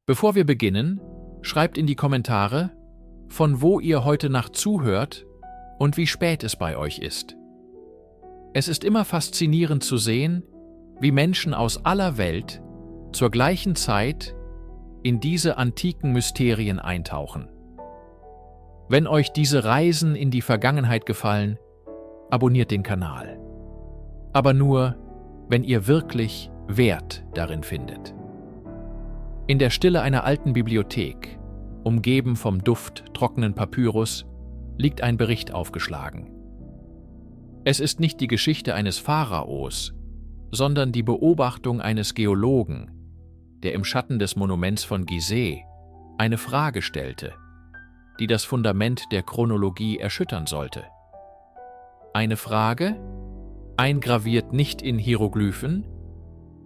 Bevor wir beginnen, schreibt in die Kommentare, von wo ihr heute Nacht zuhört und wie spät es bei euch ist. Es ist immer faszinierend zu sehen, wie Menschen aus aller Welt zur gleichen Zeit in diese antiken Mysterien eintauchen. Wenn euch diese Reisen in die Vergangenheit gefallen, abonniert den Kanal. Aber nur, wenn ihr wirklich Wert darin findet. In der Stille einer alten Bibliothek, umgeben vom Duft trockenen Papyrus, liegt ein Bericht aufgeschlagen. Es ist nicht die Geschichte eines Pharaos, sondern die Beobachtung eines Geologen, der im Schatten des Monuments von Gizeh eine Frage stellte, die das Fundament der Chronologie erschüttern sollte. Eine Frage, eingraviert nicht in Hieroglyphen,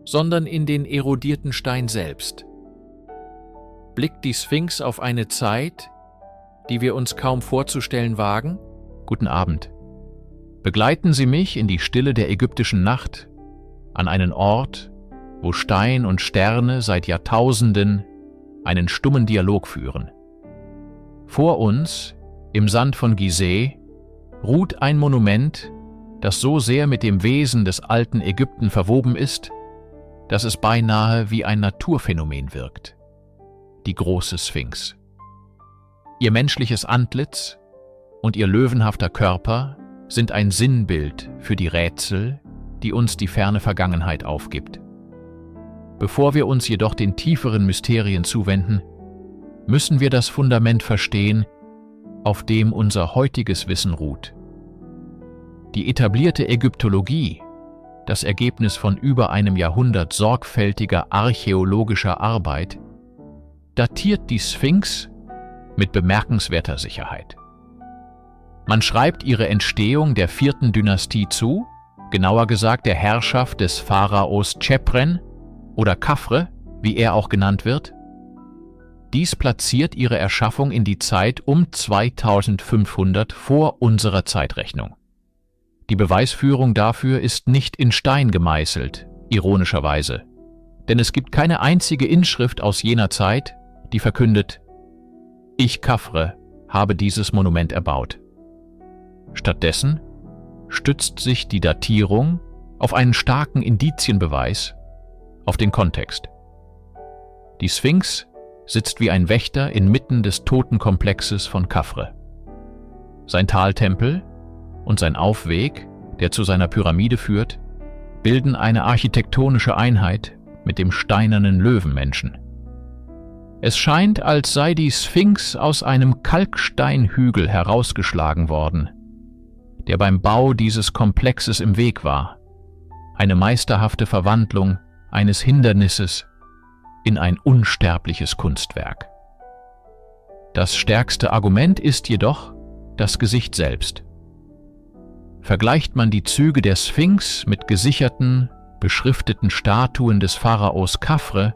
sondern in den erodierten Stein selbst. Blickt die Sphinx auf eine Zeit, die wir uns kaum vorzustellen wagen? Guten Abend. Begleiten Sie mich in die Stille der ägyptischen Nacht, an einen Ort, wo Stein und Sterne seit Jahrtausenden einen stummen Dialog führen. Vor uns, im Sand von Gizeh, ruht ein Monument, das so sehr mit dem Wesen des alten Ägypten verwoben ist, dass es beinahe wie ein Naturphänomen wirkt. Die große Sphinx. Ihr menschliches Antlitz und ihr löwenhafter Körper sind ein Sinnbild für die Rätsel, die uns die ferne Vergangenheit aufgibt. Bevor wir uns jedoch den tieferen Mysterien zuwenden, müssen wir das Fundament verstehen, auf dem unser heutiges Wissen ruht. Die etablierte Ägyptologie, das Ergebnis von über einem Jahrhundert sorgfältiger archäologischer Arbeit, datiert die Sphinx mit bemerkenswerter Sicherheit. Man schreibt ihre Entstehung der 4. Dynastie zu, genauer gesagt der Herrschaft des Pharaos Chephren oder Khafre, wie er auch genannt wird. Dies platziert ihre Erschaffung in die Zeit um 2500 vor unserer Zeitrechnung. Die Beweisführung dafür ist nicht in Stein gemeißelt, ironischerweise, denn es gibt keine einzige Inschrift aus jener Zeit, die verkündet: Ich, Khafre, habe dieses Monument erbaut. Stattdessen stützt sich die Datierung auf einen starken Indizienbeweis, auf den Kontext. Die Sphinx sitzt wie ein Wächter inmitten des Totenkomplexes von Khafre. Sein Taltempel und sein Aufweg, der zu seiner Pyramide führt, bilden eine architektonische Einheit mit dem steinernen Löwenmenschen. Es scheint, als sei die Sphinx aus einem Kalksteinhügel herausgeschlagen worden, der beim Bau dieses Komplexes im Weg war, eine meisterhafte Verwandlung eines Hindernisses in ein unsterbliches Kunstwerk. Das stärkste Argument ist jedoch das Gesicht selbst. Vergleicht man die Züge der Sphinx mit gesicherten, beschrifteten Statuen des Pharaos Khafre,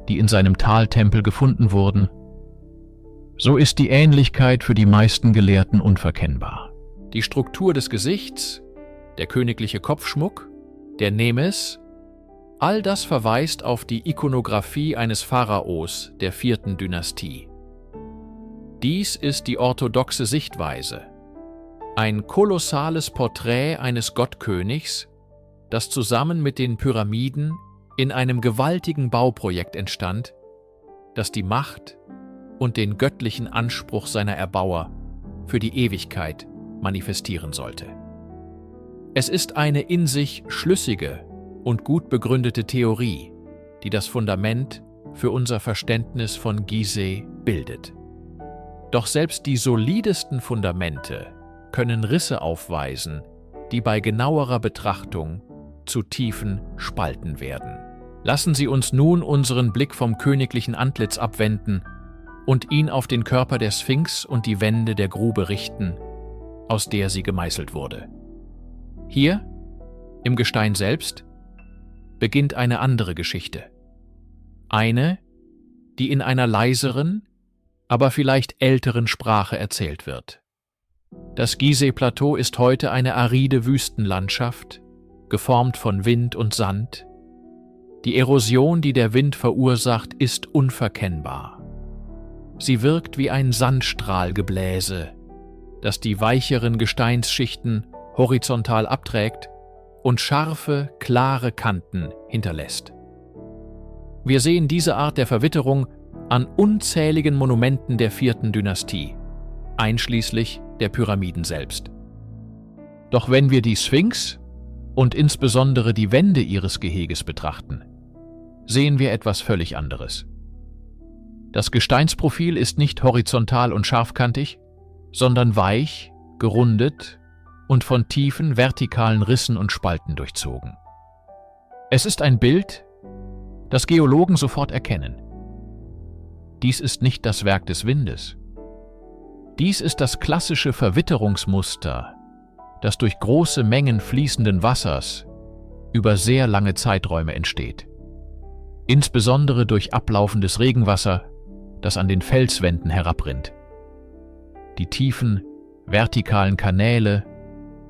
die in seinem Taltempel gefunden wurden, so ist die Ähnlichkeit für die meisten Gelehrten unverkennbar. Die Struktur des Gesichts, der königliche Kopfschmuck, der Nemes, all das verweist auf die Ikonographie eines Pharaos der 4. Dynastie. Dies ist die orthodoxe Sichtweise. Ein kolossales Porträt eines Gottkönigs, das zusammen mit den Pyramiden in einem gewaltigen Bauprojekt entstand, das die Macht und den göttlichen Anspruch seiner Erbauer für die Ewigkeit manifestieren sollte. Es ist eine in sich schlüssige und gut begründete Theorie, die das Fundament für unser Verständnis von Gizeh bildet. Doch selbst die solidesten Fundamente können Risse aufweisen, die bei genauerer Betrachtung zu tiefen Spalten werden. Lassen Sie uns nun unseren Blick vom königlichen Antlitz abwenden und ihn auf den Körper der Sphinx und die Wände der Grube richten, aus der sie gemeißelt wurde. Hier, im Gestein selbst, beginnt eine andere Geschichte. Eine, die in einer leiseren, aber vielleicht älteren Sprache erzählt wird. Das Gizeh-Plateau ist heute eine aride Wüstenlandschaft, geformt von Wind und Sand, Die Erosion, die der Wind verursacht, ist unverkennbar. Sie wirkt wie ein Sandstrahlgebläse, das die weicheren Gesteinsschichten horizontal abträgt und scharfe, klare Kanten hinterlässt. Wir sehen diese Art der Verwitterung an unzähligen Monumenten der 4. Dynastie, einschließlich der Pyramiden selbst. Doch wenn wir die Sphinx und insbesondere die Wände ihres Geheges betrachten, sehen wir etwas völlig anderes. Das Gesteinsprofil ist nicht horizontal und scharfkantig, sondern weich, gerundet und von tiefen, vertikalen Rissen und Spalten durchzogen. Es ist ein Bild, das Geologen sofort erkennen. Dies ist nicht das Werk des Windes. Dies ist das klassische Verwitterungsmuster, das durch große Mengen fließenden Wassers über sehr lange Zeiträume entsteht. Insbesondere durch ablaufendes Regenwasser, das an den Felswänden herabrinnt. Die tiefen, vertikalen Kanäle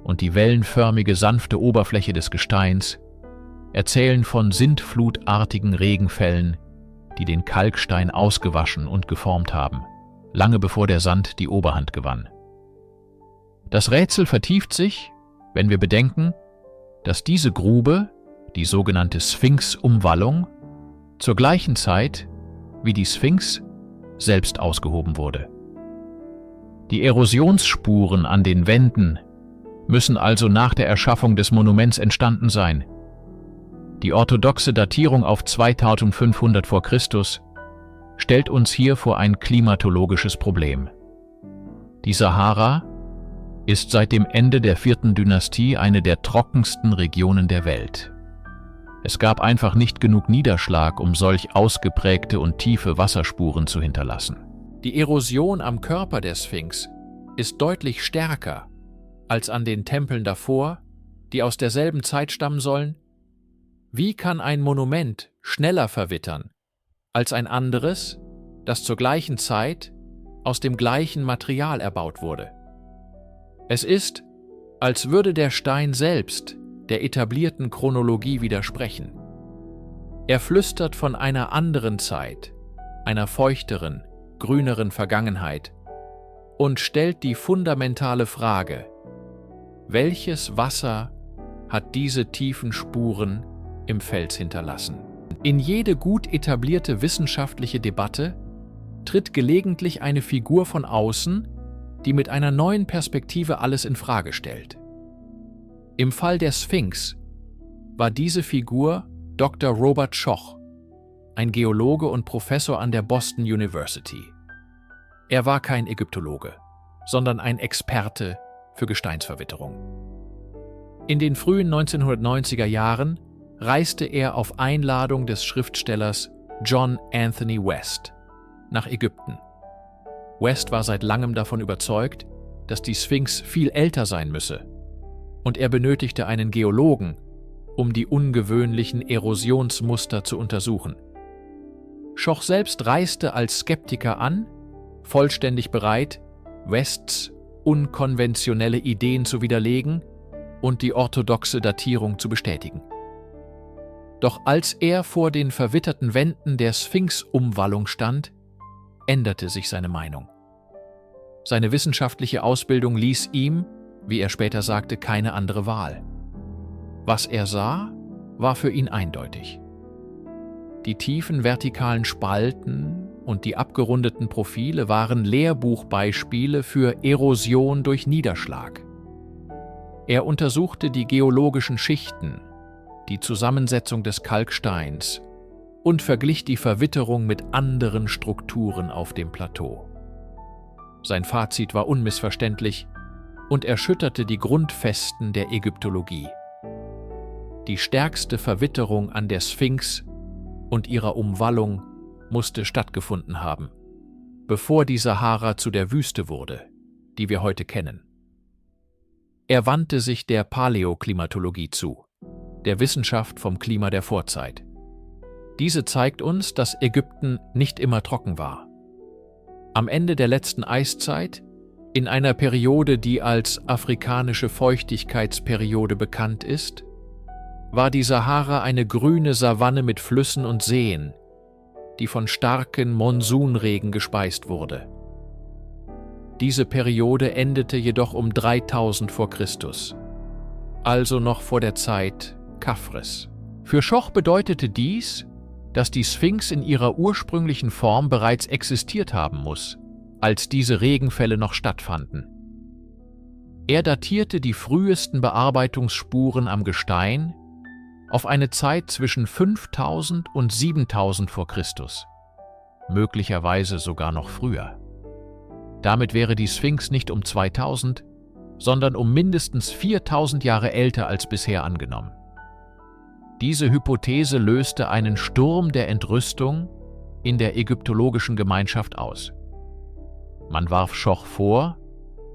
und die wellenförmige, sanfte Oberfläche des Gesteins erzählen von sintflutartigen Regenfällen, die den Kalkstein ausgewaschen und geformt haben, lange bevor der Sand die Oberhand gewann. Das Rätsel vertieft sich, wenn wir bedenken, dass diese Grube, die sogenannte Sphinx-Umwallung, zur gleichen Zeit wie die Sphinx selbst ausgehoben wurde. Die Erosionsspuren an den Wänden müssen also nach der Erschaffung des Monuments entstanden sein. Die orthodoxe Datierung auf 2500 vor Christus stellt uns hier vor ein klimatologisches Problem. Die Sahara ist seit dem Ende der 4. Dynastie eine der trockensten Regionen der Welt. Es gab einfach nicht genug Niederschlag, um solch ausgeprägte und tiefe Wasserspuren zu hinterlassen. Die Erosion am Körper der Sphinx ist deutlich stärker als an den Tempeln davor, die aus derselben Zeit stammen sollen. Wie kann ein Monument schneller verwittern als ein anderes, das zur gleichen Zeit aus dem gleichen Material erbaut wurde? Es ist, als würde der Stein selbst der etablierten Chronologie widersprechen. Er flüstert von einer anderen Zeit, einer feuchteren, grüneren Vergangenheit und stellt die fundamentale Frage: Welches Wasser hat diese tiefen Spuren im Fels hinterlassen? In jede gut etablierte wissenschaftliche Debatte tritt gelegentlich eine Figur von außen, die mit einer neuen Perspektive alles in Frage stellt. Im Fall der Sphinx war diese Figur Dr. Robert Schoch, ein Geologe und Professor an der Boston University. Er war kein Ägyptologe, sondern ein Experte für Gesteinsverwitterung. In den frühen 1990er Jahren reiste er auf Einladung des Schriftstellers John Anthony West nach Ägypten. West war seit langem davon überzeugt, dass die Sphinx viel älter sein müsse, und er benötigte einen Geologen, um die ungewöhnlichen Erosionsmuster zu untersuchen. Schoch selbst reiste als Skeptiker an, vollständig bereit, Wests unkonventionelle Ideen zu widerlegen und die orthodoxe Datierung zu bestätigen. Doch als er vor den verwitterten Wänden der Sphinx-Umwallung stand, änderte sich seine Meinung. Seine wissenschaftliche Ausbildung ließ ihm, wie er später sagte, keine andere Wahl. Was er sah, war für ihn eindeutig. Die tiefen vertikalen Spalten und die abgerundeten Profile waren Lehrbuchbeispiele für Erosion durch Niederschlag. Er untersuchte die geologischen Schichten, die Zusammensetzung des Kalksteins und verglich die Verwitterung mit anderen Strukturen auf dem Plateau. Sein Fazit war unmissverständlich und erschütterte die Grundfesten der Ägyptologie. Die stärkste Verwitterung an der Sphinx und ihrer Umwallung musste stattgefunden haben, bevor die Sahara zu der Wüste wurde, die wir heute kennen. Er wandte sich der Paläoklimatologie zu, der Wissenschaft vom Klima der Vorzeit. Diese zeigt uns, dass Ägypten nicht immer trocken war. Am Ende der letzten Eiszeit, in einer Periode, die als afrikanische Feuchtigkeitsperiode bekannt ist, war die Sahara eine grüne Savanne mit Flüssen und Seen, die von starken Monsunregen gespeist wurde. Diese Periode endete jedoch um 3000 vor Christus, also noch vor der Zeit Khafres. Für Schoch bedeutete dies, dass die Sphinx in ihrer ursprünglichen Form bereits existiert haben muss, als diese Regenfälle noch stattfanden. Er datierte die frühesten Bearbeitungsspuren am Gestein auf eine Zeit zwischen 5000 und 7000 vor Christus, möglicherweise sogar noch früher. Damit wäre die Sphinx nicht um 2000, sondern um mindestens 4000 Jahre älter als bisher angenommen. Diese Hypothese löste einen Sturm der Entrüstung in der ägyptologischen Gemeinschaft aus. Man warf Schoch vor,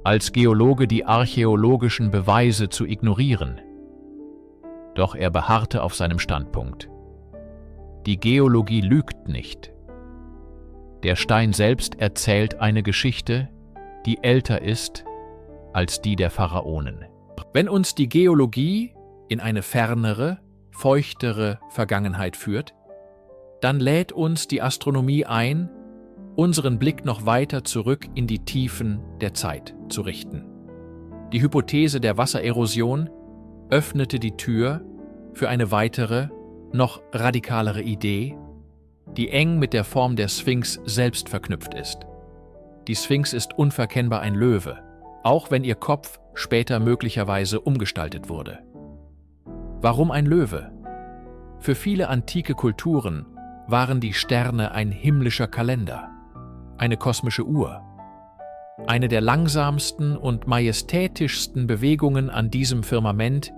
als Geologe die archäologischen Beweise zu ignorieren. Doch er beharrte auf seinem Standpunkt. Die Geologie lügt nicht. Der Stein selbst erzählt eine Geschichte, die älter ist als die der Pharaonen. Wenn uns die Geologie in eine fernere, feuchtere Vergangenheit führt, dann lädt uns die Astronomie ein, unseren Blick noch weiter zurück in die Tiefen der Zeit zu richten. Die Hypothese der Wassererosion öffnete die Tür für eine weitere, noch radikalere Idee, die eng mit der Form der Sphinx selbst verknüpft ist. Die Sphinx ist unverkennbar ein Löwe, auch wenn ihr Kopf später möglicherweise umgestaltet wurde. Warum ein Löwe? Für viele antike Kulturen waren die Sterne ein himmlischer Kalender, eine kosmische Uhr. Eine der langsamsten und majestätischsten Bewegungen an diesem Firmament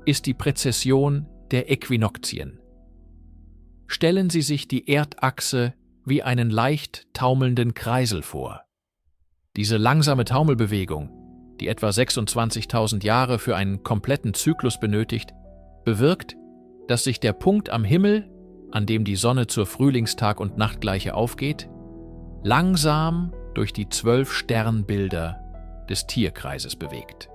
ist die Präzession der Äquinoxien. Stellen Sie sich die Erdachse wie einen leicht taumelnden Kreisel vor. Diese langsame Taumelbewegung, die etwa 26.000 Jahre für einen kompletten Zyklus benötigt, bewirkt, dass sich der Punkt am Himmel, an dem die Sonne zur Frühlingstag- und Nachtgleiche aufgeht, langsam durch die 12 Sternbilder des Tierkreises bewegt.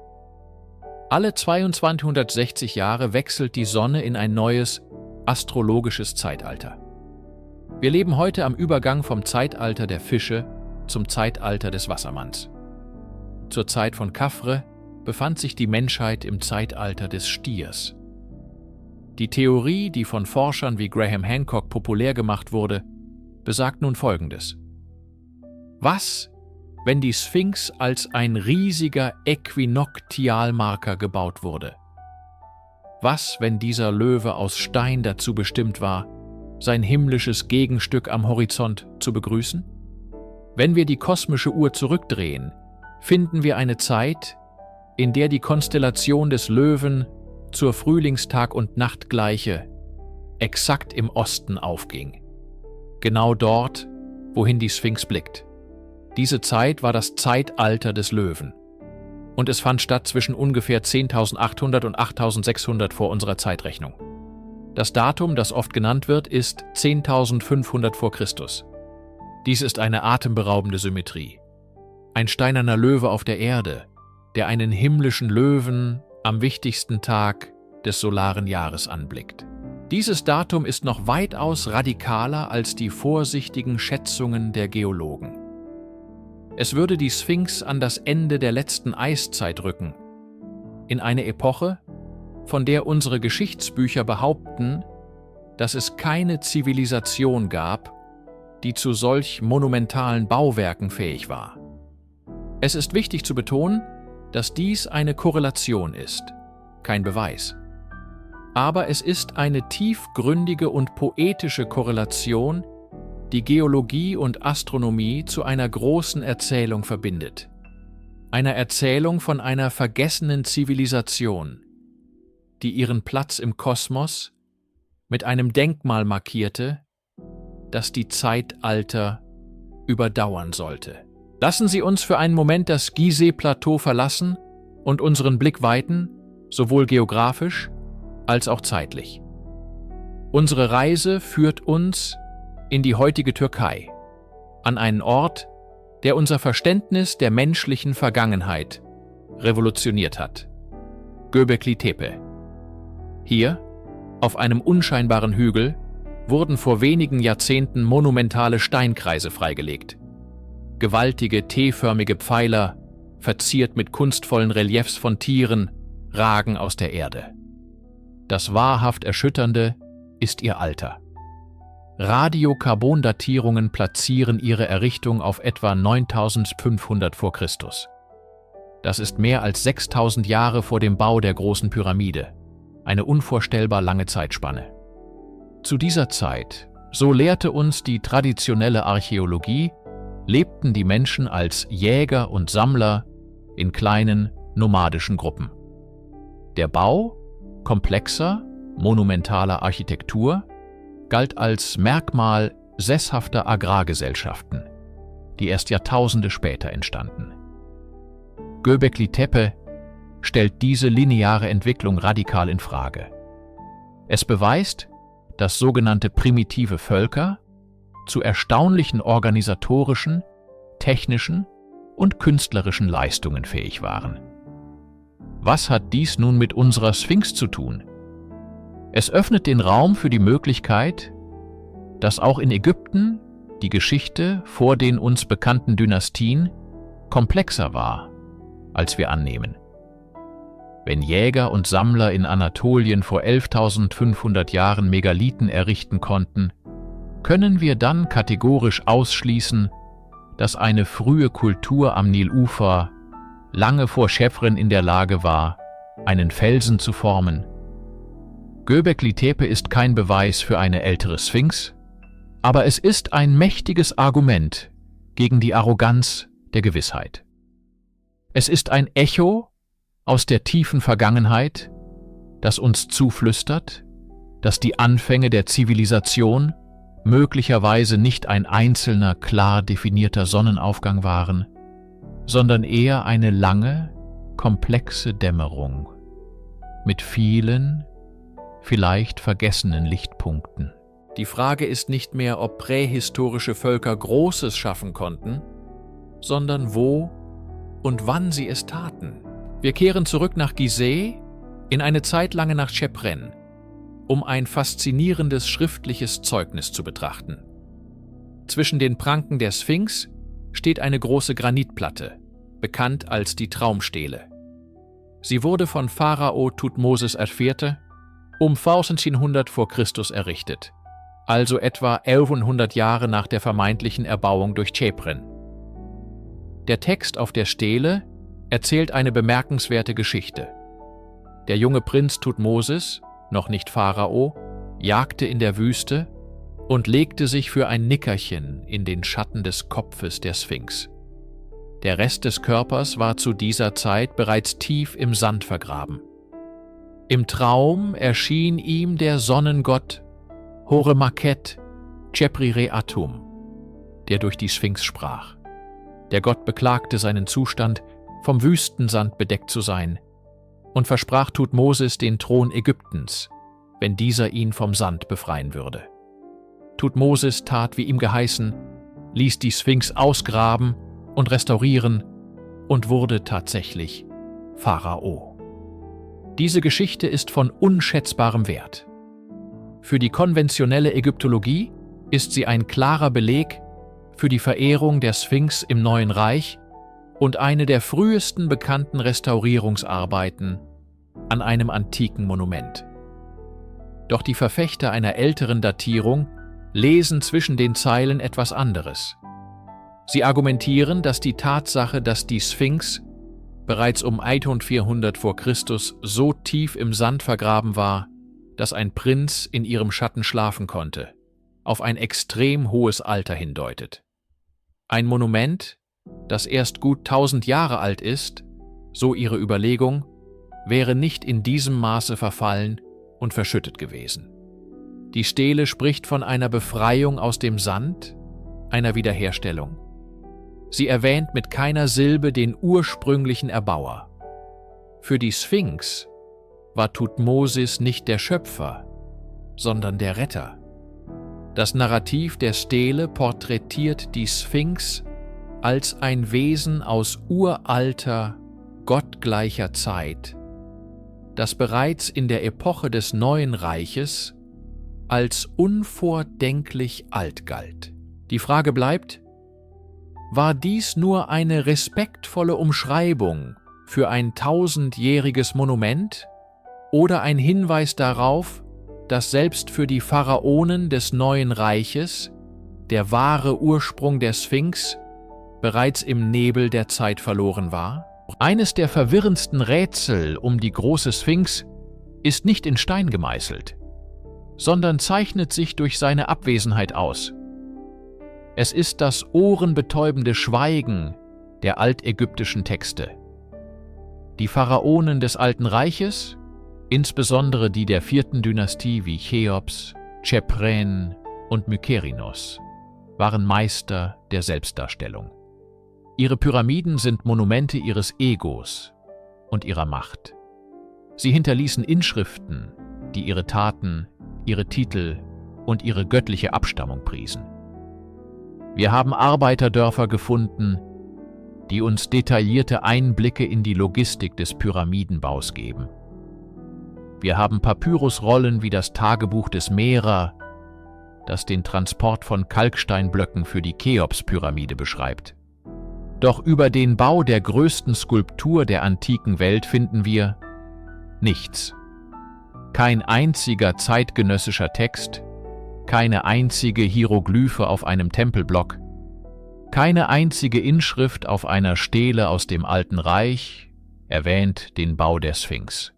Alle 2260 Jahre wechselt die Sonne in ein neues astrologisches Zeitalter. Wir leben heute am Übergang vom Zeitalter der Fische zum Zeitalter des Wassermanns. Zur Zeit von Khafre befand sich die Menschheit im Zeitalter des Stiers. Die Theorie, die von Forschern wie Graham Hancock populär gemacht wurde, besagt nun Folgendes: Was, wenn die Sphinx als ein riesiger Äquinoktialmarker gebaut wurde? Was, wenn dieser Löwe aus Stein dazu bestimmt war, sein himmlisches Gegenstück am Horizont zu begrüßen? Wenn wir die kosmische Uhr zurückdrehen, finden wir eine Zeit, in der die Konstellation des Löwen zur Frühlingstag- und Nachtgleiche exakt im Osten aufging. Genau dort, wohin die Sphinx blickt. Diese Zeit war das Zeitalter des Löwen. Und es fand statt zwischen ungefähr 10.800 und 8.600 vor unserer Zeitrechnung. Das Datum, das oft genannt wird, ist 10.500 vor Christus. Dies ist eine atemberaubende Symmetrie. Ein steinerner Löwe auf der Erde, der einen himmlischen Löwen am wichtigsten Tag des solaren Jahres anblickt. Dieses Datum ist noch weitaus radikaler als die vorsichtigen Schätzungen der Geologen. Es würde die Sphinx an das Ende der letzten Eiszeit rücken, in eine Epoche, von der unsere Geschichtsbücher behaupten, dass es keine Zivilisation gab, die zu solch monumentalen Bauwerken fähig war. Es ist wichtig zu betonen, dass dies eine Korrelation ist, kein Beweis. Aber es ist eine tiefgründige und poetische Korrelation, die Geologie und Astronomie zu einer großen Erzählung verbindet. Einer Erzählung von einer vergessenen Zivilisation, die ihren Platz im Kosmos mit einem Denkmal markierte, das die Zeitalter überdauern sollte. Lassen Sie uns für einen Moment das Gizeh-Plateau verlassen und unseren Blick weiten, sowohl geografisch als auch zeitlich. Unsere Reise führt uns in die heutige Türkei, an einen Ort, der unser Verständnis der menschlichen Vergangenheit revolutioniert hat: Göbekli Tepe. Hier, auf einem unscheinbaren Hügel, wurden vor wenigen Jahrzehnten monumentale Steinkreise freigelegt. Gewaltige T-förmige Pfeiler, verziert mit kunstvollen Reliefs von Tieren, ragen aus der Erde. Das wahrhaft Erschütternde ist ihr Alter. Radiokarbondatierungen platzieren ihre Errichtung auf etwa 9500 vor Christus. Das ist mehr als 6000 Jahre vor dem Bau der großen Pyramide, eine unvorstellbar lange Zeitspanne. Zu dieser Zeit, so lehrte uns die traditionelle Archäologie, lebten die Menschen als Jäger und Sammler in kleinen, nomadischen Gruppen. Der Bau komplexer, monumentaler Architektur galt als Merkmal sesshafter Agrargesellschaften, die erst Jahrtausende später entstanden. Göbekli Tepe stellt diese lineare Entwicklung radikal in Frage. Es beweist, dass sogenannte primitive Völker zu erstaunlichen organisatorischen, technischen und künstlerischen Leistungen fähig waren. Was hat dies nun mit unserer Sphinx zu tun? Es öffnet den Raum für die Möglichkeit, dass auch in Ägypten die Geschichte vor den uns bekannten Dynastien komplexer war, als wir annehmen. Wenn Jäger und Sammler in Anatolien vor 11.500 Jahren Megalithen errichten konnten, können wir dann kategorisch ausschließen, dass eine frühe Kultur am Nilufer lange vor Chephren in der Lage war, einen Felsen zu formen. Göbekli Tepe ist kein Beweis für eine ältere Sphinx, aber es ist ein mächtiges Argument gegen die Arroganz der Gewissheit. Es ist ein Echo aus der tiefen Vergangenheit, das uns zuflüstert, dass die Anfänge der Zivilisation möglicherweise nicht ein einzelner, klar definierter Sonnenaufgang waren, sondern eher eine lange, komplexe Dämmerung mit vielen, vielleicht vergessenen Lichtpunkten. Die Frage ist nicht mehr, ob prähistorische Völker Großes schaffen konnten, sondern wo und wann sie es taten. Wir kehren zurück nach Gizeh, in eine Zeit lange nach Chephren, um ein faszinierendes schriftliches Zeugnis zu betrachten. Zwischen den Pranken der Sphinx steht eine große Granitplatte, bekannt als die Traumstele. Sie wurde von Pharao Thutmosis IV. Um 1400 vor Christus errichtet, also etwa 1100 Jahre nach der vermeintlichen Erbauung durch Chephren. Der Text auf der Stele erzählt eine bemerkenswerte Geschichte. Der junge Prinz Thutmosis, noch nicht Pharao, jagte in der Wüste und legte sich für ein Nickerchen in den Schatten des Kopfes der Sphinx. Der Rest des Körpers war zu dieser Zeit bereits tief im Sand vergraben. Im Traum erschien ihm der Sonnengott Horemakhet Chepri-Re-Atum, der durch die Sphinx sprach. Der Gott beklagte seinen Zustand, vom Wüstensand bedeckt zu sein, und versprach Thutmosis den Thron Ägyptens, wenn dieser ihn vom Sand befreien würde. Thutmosis tat, wie ihm geheißen, ließ die Sphinx ausgraben und restaurieren und wurde tatsächlich Pharao. Diese Geschichte ist von unschätzbarem Wert. Für die konventionelle Ägyptologie ist sie ein klarer Beleg für die Verehrung der Sphinx im Neuen Reich und eine der frühesten bekannten Restaurierungsarbeiten an einem antiken Monument. Doch die Verfechter einer älteren Datierung lesen zwischen den Zeilen etwas anderes. Sie argumentieren, dass die Tatsache, dass die Sphinx bereits um 1400 vor Christus so tief im Sand vergraben war, dass ein Prinz in ihrem Schatten schlafen konnte, auf ein extrem hohes Alter hindeutet. Ein Monument, das erst gut 1000 Jahre alt ist, so ihre Überlegung, wäre nicht in diesem Maße verfallen und verschüttet gewesen. Die Stele spricht von einer Befreiung aus dem Sand, einer Wiederherstellung. Sie erwähnt mit keiner Silbe den ursprünglichen Erbauer. Für die Sphinx war Thutmosis nicht der Schöpfer, sondern der Retter. Das Narrativ der Stele porträtiert die Sphinx als ein Wesen aus uralter, gottgleicher Zeit, das bereits in der Epoche des Neuen Reiches als unvordenklich alt galt. Die Frage bleibt: War dies nur eine respektvolle Umschreibung für ein 1000-jähriges Monument oder ein Hinweis darauf, dass selbst für die Pharaonen des Neuen Reiches der wahre Ursprung der Sphinx bereits im Nebel der Zeit verloren war? Eines der verwirrendsten Rätsel um die große Sphinx ist nicht in Stein gemeißelt, sondern zeichnet sich durch seine Abwesenheit aus. Es ist das ohrenbetäubende Schweigen der altägyptischen Texte. Die Pharaonen des Alten Reiches, insbesondere die der 4. Dynastie wie Cheops, Chephren und Mykerinos, waren Meister der Selbstdarstellung. Ihre Pyramiden sind Monumente ihres Egos und ihrer Macht. Sie hinterließen Inschriften, die ihre Taten, ihre Titel und ihre göttliche Abstammung priesen. Wir haben Arbeiterdörfer gefunden, die uns detaillierte Einblicke in die Logistik des Pyramidenbaus geben. Wir haben Papyrusrollen wie das Tagebuch des Mera, das den Transport von Kalksteinblöcken für die Cheops-Pyramide beschreibt. Doch über den Bau der größten Skulptur der antiken Welt finden wir nichts. Kein einziger zeitgenössischer Text, keine einzige Hieroglyphe auf einem Tempelblock, keine einzige Inschrift auf einer Stele aus dem Alten Reich erwähnt den Bau der Sphinx.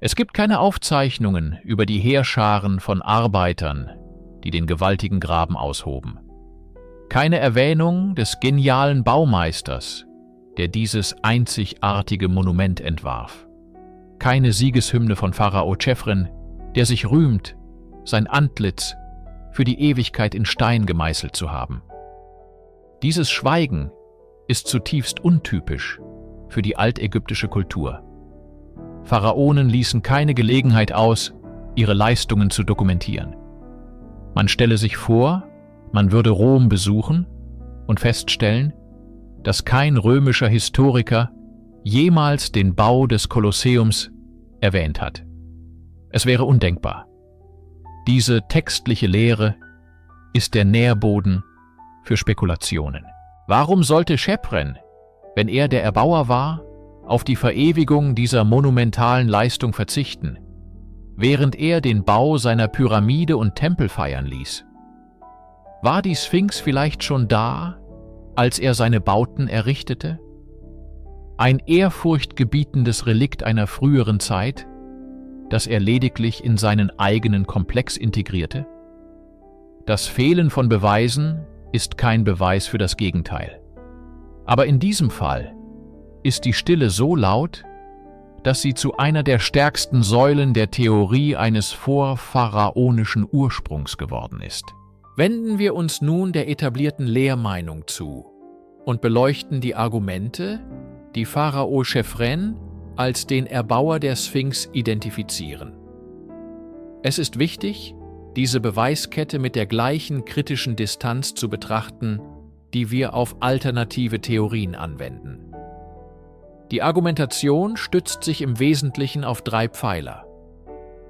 Es gibt keine Aufzeichnungen über die Heerscharen von Arbeitern, die den gewaltigen Graben aushoben. Keine Erwähnung des genialen Baumeisters, der dieses einzigartige Monument entwarf. Keine Siegeshymne von Pharao Chephren, der sich rühmt, sein Antlitz für die Ewigkeit in Stein gemeißelt zu haben. Dieses Schweigen ist zutiefst untypisch für die altägyptische Kultur. Pharaonen ließen keine Gelegenheit aus, ihre Leistungen zu dokumentieren. Man stelle sich vor, man würde Rom besuchen und feststellen, dass kein römischer Historiker jemals den Bau des Kolosseums erwähnt hat. Es wäre undenkbar. Diese textliche Lehre ist der Nährboden für Spekulationen. Warum sollte Chephren, wenn er der Erbauer war, auf die Verewigung dieser monumentalen Leistung verzichten, während er den Bau seiner Pyramide und Tempel feiern ließ? War die Sphinx vielleicht schon da, als er seine Bauten errichtete? Ein ehrfurchtgebietendes Relikt einer früheren Zeit, das er lediglich in seinen eigenen Komplex integrierte? Das Fehlen von Beweisen ist kein Beweis für das Gegenteil. Aber in diesem Fall ist die Stille so laut, dass sie zu einer der stärksten Säulen der Theorie eines vorpharaonischen Ursprungs geworden ist. Wenden wir uns nun der etablierten Lehrmeinung zu und beleuchten die Argumente, die Pharao Chephren als den Erbauer der Sphinx identifizieren. Es ist wichtig, diese Beweiskette mit der gleichen kritischen Distanz zu betrachten, die wir auf alternative Theorien anwenden. Die Argumentation stützt sich im Wesentlichen auf 3 Pfeiler: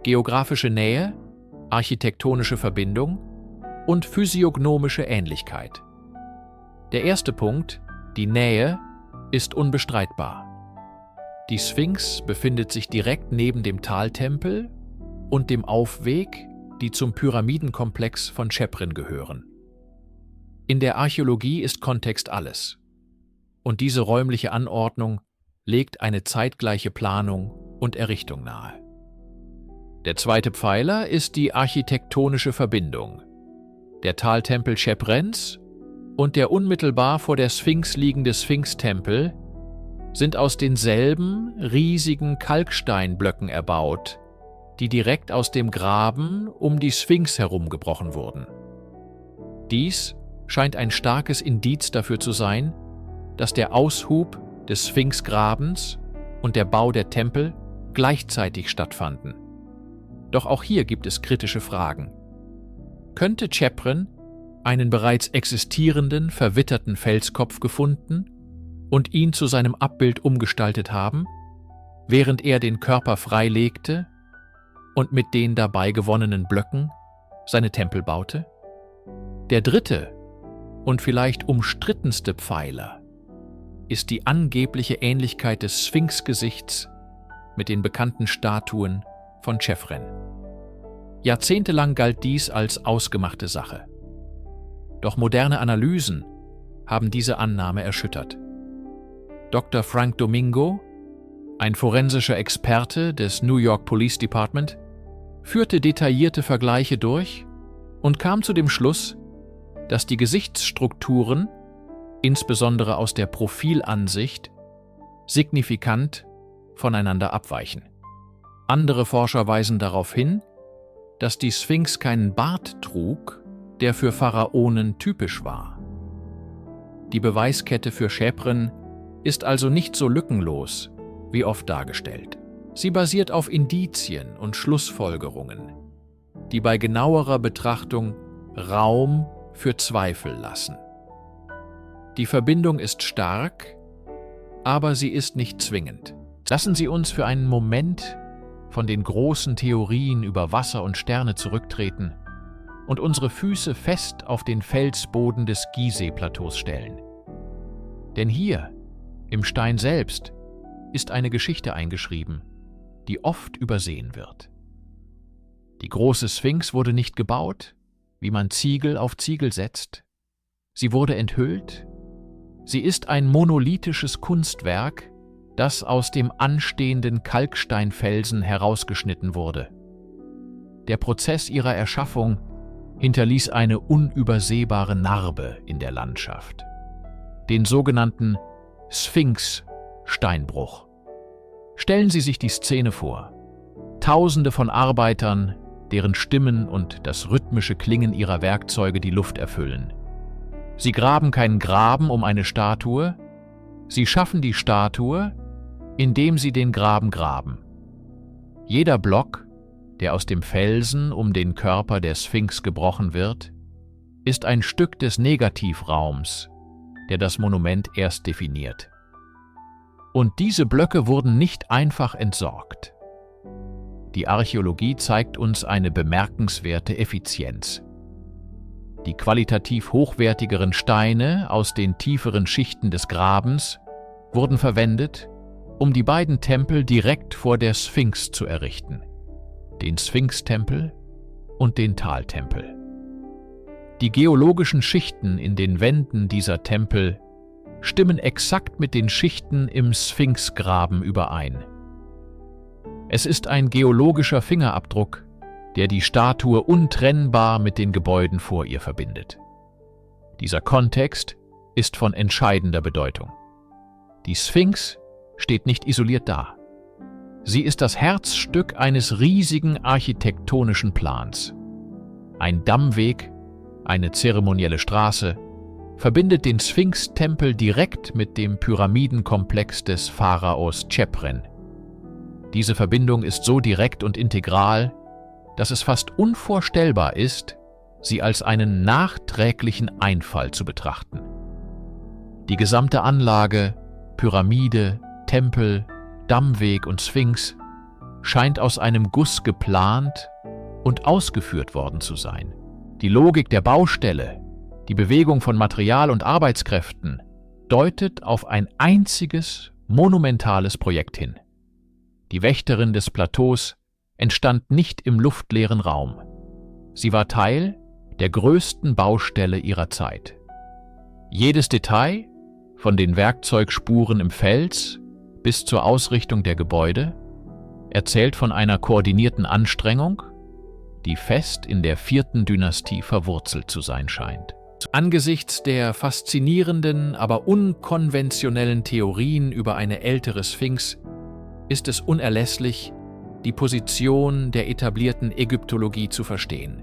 geografische Nähe, architektonische Verbindung und physiognomische Ähnlichkeit. Der erste Punkt, die Nähe, ist unbestreitbar. Die Sphinx befindet sich direkt neben dem Taltempel und dem Aufweg, die zum Pyramidenkomplex von Chephren gehören. In der Archäologie ist Kontext alles. Und diese räumliche Anordnung legt eine zeitgleiche Planung und Errichtung nahe. Der zweite Pfeiler ist die architektonische Verbindung. Der Taltempel Cheprens und der unmittelbar vor der Sphinx liegende Sphinxtempel sind aus denselben riesigen Kalksteinblöcken erbaut, die direkt aus dem Graben um die Sphinx herumgebrochen wurden. Dies scheint ein starkes Indiz dafür zu sein, dass der Aushub des Sphinxgrabens und der Bau der Tempel gleichzeitig stattfanden. Doch auch hier gibt es kritische Fragen. Könnte Chephren einen bereits existierenden, verwitterten Felskopf gefunden und ihn zu seinem Abbild umgestaltet haben? während er den Körper freilegte und mit den dabei gewonnenen Blöcken seine Tempel baute? Der dritte und vielleicht umstrittenste Pfeiler ist die angebliche Ähnlichkeit des Sphinxgesichts mit den bekannten Statuen von Chephren. Jahrzehntelang galt dies als ausgemachte Sache. Doch moderne Analysen haben diese Annahme erschüttert. Dr. Frank Domingo, ein forensischer Experte des New York Police Department, führte detaillierte Vergleiche durch und kam zu dem Schluss, dass die Gesichtsstrukturen, insbesondere aus der Profilansicht, signifikant voneinander abweichen. Andere Forscher weisen darauf hin, dass die Sphinx keinen Bart trug, der für Pharaonen typisch war. Die Beweiskette für Chephren ist also nicht so lückenlos, wie oft dargestellt. Sie basiert auf Indizien und Schlussfolgerungen, die bei genauerer Betrachtung Raum für Zweifel lassen. Die Verbindung ist stark, aber sie ist nicht zwingend. Lassen Sie uns für einen Moment von den großen Theorien über Wasser und Sterne zurücktreten und unsere Füße fest auf den Felsboden des Gizeh-Plateaus stellen. Denn hier, im Stein selbst, ist eine Geschichte eingeschrieben, die oft übersehen wird. Die große Sphinx wurde nicht gebaut, wie man Ziegel auf Ziegel setzt. Sie wurde enthüllt. Sie ist ein monolithisches Kunstwerk, das aus dem anstehenden Kalksteinfelsen herausgeschnitten wurde. Der Prozess ihrer Erschaffung hinterließ eine unübersehbare Narbe in der Landschaft, den sogenannten Sphinx-Steinbruch. Stellen Sie sich die Szene vor. Tausende von Arbeitern, deren Stimmen und das rhythmische Klingen ihrer Werkzeuge die Luft erfüllen. Sie graben keinen Graben um eine Statue, sie schaffen die Statue, indem sie den Graben graben. Jeder Block, der aus dem Felsen um den Körper der Sphinx gebrochen wird, ist ein Stück des Negativraums, der das Monument erst definiert. Und diese Blöcke wurden nicht einfach entsorgt. Die Archäologie zeigt uns eine bemerkenswerte Effizienz. Die qualitativ hochwertigeren Steine aus den tieferen Schichten des Grabens wurden verwendet, um die beiden Tempel direkt vor der Sphinx zu errichten, den Sphinx-Tempel und den Taltempel. Die geologischen Schichten in den Wänden dieser Tempel stimmen exakt mit den Schichten im Sphinxgraben überein. Es ist ein geologischer Fingerabdruck, der die Statue untrennbar mit den Gebäuden vor ihr verbindet. Dieser Kontext ist von entscheidender Bedeutung. Die Sphinx steht nicht isoliert da. Sie ist das Herzstück eines riesigen architektonischen Plans. Ein Dammweg, eine zeremonielle Straße, verbindet den Sphinx-Tempel direkt mit dem Pyramidenkomplex des Pharaos Chephren. Diese Verbindung ist so direkt und integral, dass es fast unvorstellbar ist, sie als einen nachträglichen Einfall zu betrachten. Die gesamte Anlage, Pyramide, Tempel, Dammweg und Sphinx scheint aus einem Guss geplant und ausgeführt worden zu sein. Die Logik der Baustelle, die Bewegung von Material und Arbeitskräften deutet auf ein einziges, monumentales Projekt hin. Die Wächterin des Plateaus entstand nicht im luftleeren Raum. Sie war Teil der größten Baustelle ihrer Zeit. Jedes Detail, von den Werkzeugspuren im Fels bis zur Ausrichtung der Gebäude, erzählt von einer koordinierten Anstrengung, die fest in der 4. Dynastie verwurzelt zu sein scheint. Angesichts der faszinierenden, aber unkonventionellen Theorien über eine ältere Sphinx ist es unerlässlich, die Position der etablierten Ägyptologie zu verstehen.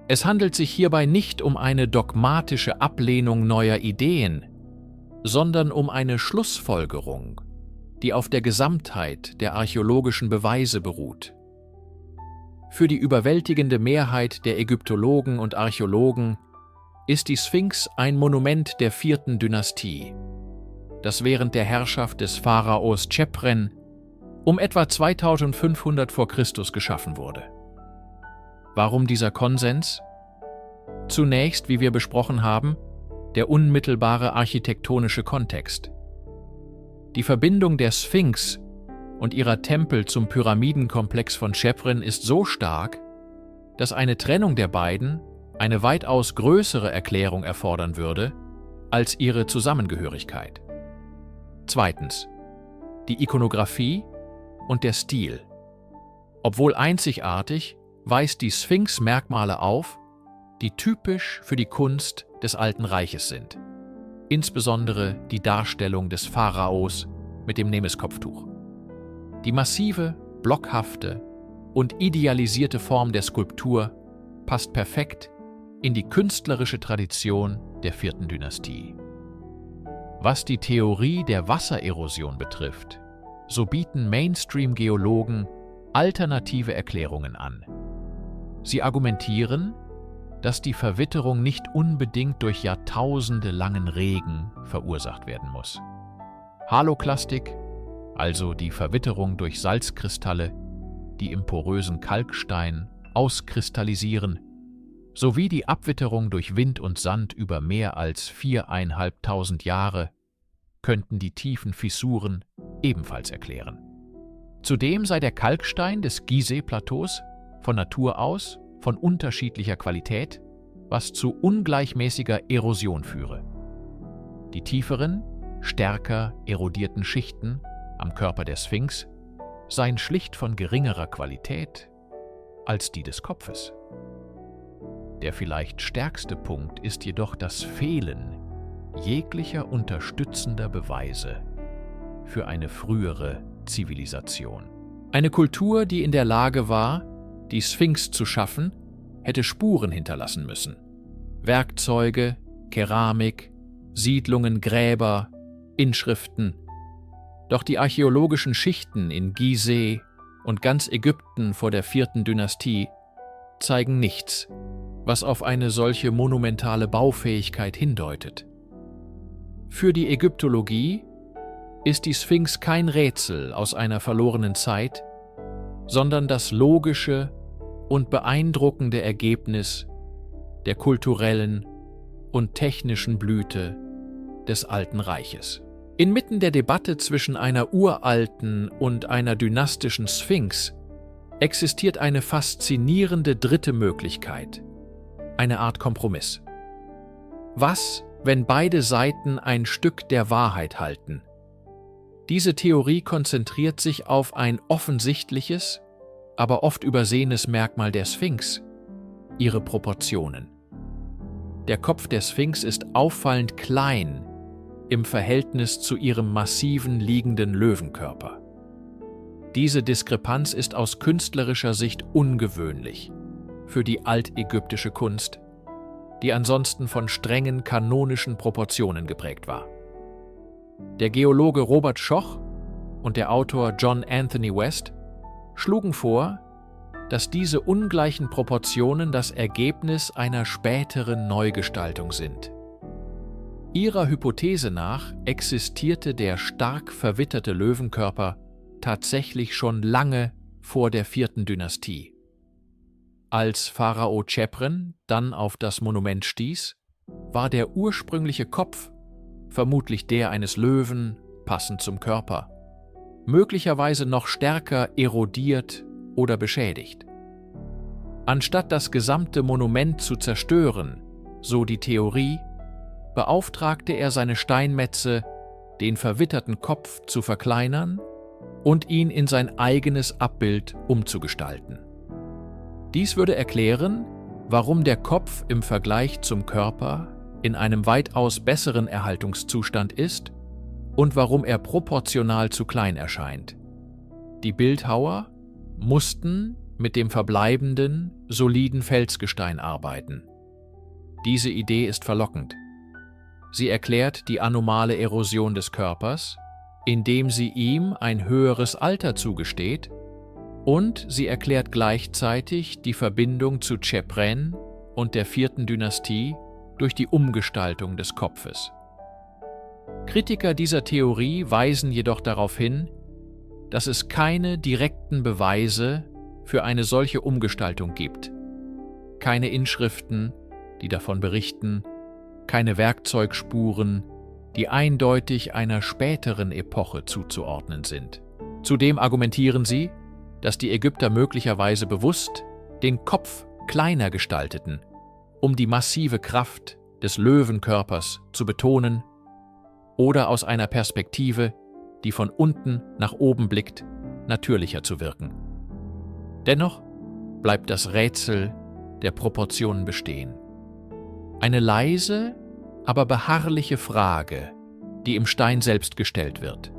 Es handelt sich hierbei nicht um eine dogmatische Ablehnung neuer Ideen, sondern um eine Schlussfolgerung, die auf der Gesamtheit der archäologischen Beweise beruht. Für die überwältigende Mehrheit der Ägyptologen und Archäologen ist die Sphinx ein Monument der 4. Dynastie, das während der Herrschaft des Pharaos Chephren um etwa 2500 vor Christus geschaffen wurde. Warum dieser Konsens? Zunächst, wie wir besprochen haben, der unmittelbare architektonische Kontext. Die Verbindung der Sphinx und ihrer Tempel zum Pyramidenkomplex von Chephren ist so stark, dass eine Trennung der beiden eine weitaus größere Erklärung erfordern würde als ihre Zusammengehörigkeit. Zweitens, die Ikonographie und der Stil. Obwohl einzigartig, weist die Sphinx Merkmale auf, die typisch für die Kunst des Alten Reiches sind. Insbesondere die Darstellung des Pharaos mit dem Nemes-Kopftuch. Die massive, blockhafte und idealisierte Form der Skulptur passt perfekt in die künstlerische Tradition der 4. Dynastie. Was die Theorie der Wassererosion betrifft, so bieten Mainstream-Geologen alternative Erklärungen an. Sie argumentieren, dass die Verwitterung nicht unbedingt durch jahrtausendelangen Regen verursacht werden muss. Haloklastik, also die Verwitterung durch Salzkristalle, die im porösen Kalkstein auskristallisieren, sowie die Abwitterung durch Wind und Sand über mehr als 4.500 Jahre, könnten die tiefen Fissuren ebenfalls erklären. Zudem sei der Kalkstein des Gizeh-Plateaus von Natur aus von unterschiedlicher Qualität, was zu ungleichmäßiger Erosion führe. Die tieferen, stärker erodierten Schichten am Körper der Sphinx seien schlicht von geringerer Qualität als die des Kopfes. Der vielleicht stärkste Punkt ist jedoch das Fehlen jeglicher unterstützender Beweise für eine frühere Zivilisation. Eine Kultur, die in der Lage war, die Sphinx zu schaffen, hätte Spuren hinterlassen müssen. Werkzeuge, Keramik, Siedlungen, Gräber, Inschriften. Doch die archäologischen Schichten in Gizeh und ganz Ägypten vor der 4. Dynastie zeigen nichts, was auf eine solche monumentale Baufähigkeit hindeutet. Für die Ägyptologie ist die Sphinx kein Rätsel aus einer verlorenen Zeit, sondern das logische und beeindruckende Ergebnis der kulturellen und technischen Blüte des Alten Reiches. Inmitten der Debatte zwischen einer uralten und einer dynastischen Sphinx existiert eine faszinierende dritte Möglichkeit, eine Art Kompromiss. Was, wenn beide Seiten ein Stück der Wahrheit halten? Diese Theorie konzentriert sich auf ein offensichtliches, aber oft übersehenes Merkmal der Sphinx, ihre Proportionen. Der Kopf der Sphinx ist auffallend klein im Verhältnis zu ihrem massiven liegenden Löwenkörper. Diese Diskrepanz ist aus künstlerischer Sicht ungewöhnlich für die altägyptische Kunst, die ansonsten von strengen kanonischen Proportionen geprägt war. Der Geologe Robert Schoch und der Autor John Anthony West schlugen vor, dass diese ungleichen Proportionen das Ergebnis einer späteren Neugestaltung sind. Ihrer Hypothese nach existierte der stark verwitterte Löwenkörper tatsächlich schon lange vor der 4. Dynastie. Als Pharao Chephren dann auf das Monument stieß, war der ursprüngliche Kopf vermutlich der eines Löwen, passend zum Körper, möglicherweise noch stärker erodiert oder beschädigt. Anstatt das gesamte Monument zu zerstören, so die Theorie, beauftragte er seine Steinmetze, den verwitterten Kopf zu verkleinern und ihn in sein eigenes Abbild umzugestalten. Dies würde erklären, warum der Kopf im Vergleich zum Körper in einem weitaus besseren Erhaltungszustand ist und warum er proportional zu klein erscheint. Die Bildhauer mussten mit dem verbleibenden, soliden Felsgestein arbeiten. Diese Idee ist verlockend. Sie erklärt die anomale Erosion des Körpers, indem sie ihm ein höheres Alter zugesteht, und sie erklärt gleichzeitig die Verbindung zu Chephren und der 4. Dynastie durch die Umgestaltung des Kopfes. Kritiker dieser Theorie weisen jedoch darauf hin, dass es keine direkten Beweise für eine solche Umgestaltung gibt. Keine Inschriften, die davon berichten, keine Werkzeugspuren, die eindeutig einer späteren Epoche zuzuordnen sind. Zudem argumentieren sie, dass die Ägypter möglicherweise bewusst den Kopf kleiner gestalteten, um die massive Kraft des Löwenkörpers zu betonen, oder aus einer Perspektive, die von unten nach oben blickt, natürlicher zu wirken. Dennoch bleibt das Rätsel der Proportionen bestehen. Eine leise, aber beharrliche Frage, die im Stein selbst gestellt wird.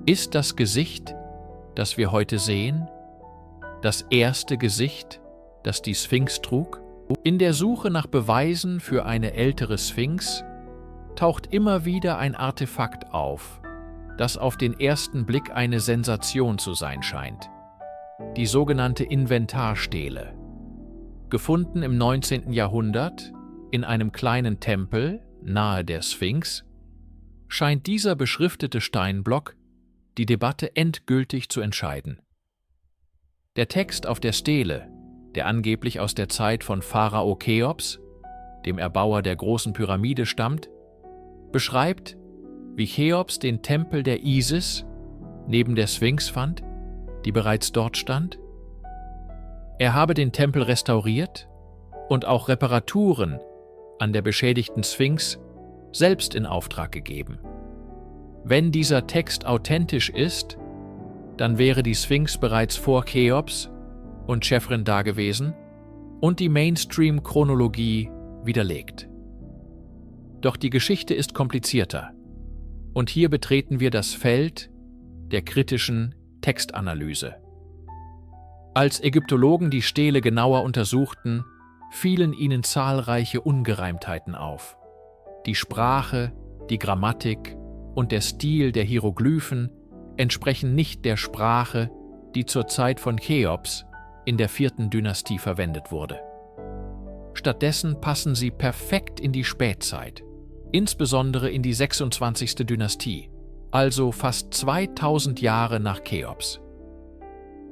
Ist das Gesicht, das wir heute sehen, das erste Gesicht, das die Sphinx trug? In der Suche nach Beweisen für eine ältere Sphinx taucht immer wieder ein Artefakt auf, das auf den ersten Blick eine Sensation zu sein scheint. Die sogenannte Inventarstele. Gefunden im 19. Jahrhundert in einem kleinen Tempel nahe der Sphinx, scheint dieser beschriftete Steinblock die Debatte endgültig zu entscheiden. Der Text auf der Stele, der angeblich aus der Zeit von Pharao Cheops, dem Erbauer der großen Pyramide, stammt, beschreibt, wie Cheops den Tempel der Isis neben der Sphinx fand, die bereits dort stand. Er habe den Tempel restauriert und auch Reparaturen an der beschädigten Sphinx selbst in Auftrag gegeben. Wenn dieser Text authentisch ist, dann wäre die Sphinx bereits vor Cheops und Chephren dagewesen und die Mainstream-Chronologie widerlegt. Doch die Geschichte ist komplizierter und hier betreten wir das Feld der kritischen Textanalyse. Als Ägyptologen die Stele genauer untersuchten, fielen ihnen zahlreiche Ungereimtheiten auf. Die Sprache, die Grammatik und der Stil der Hieroglyphen entsprechen nicht der Sprache, die zur Zeit von Cheops in der 4. Dynastie verwendet wurde. Stattdessen passen sie perfekt in die Spätzeit, insbesondere in die 26. Dynastie, also fast 2000 Jahre nach Cheops.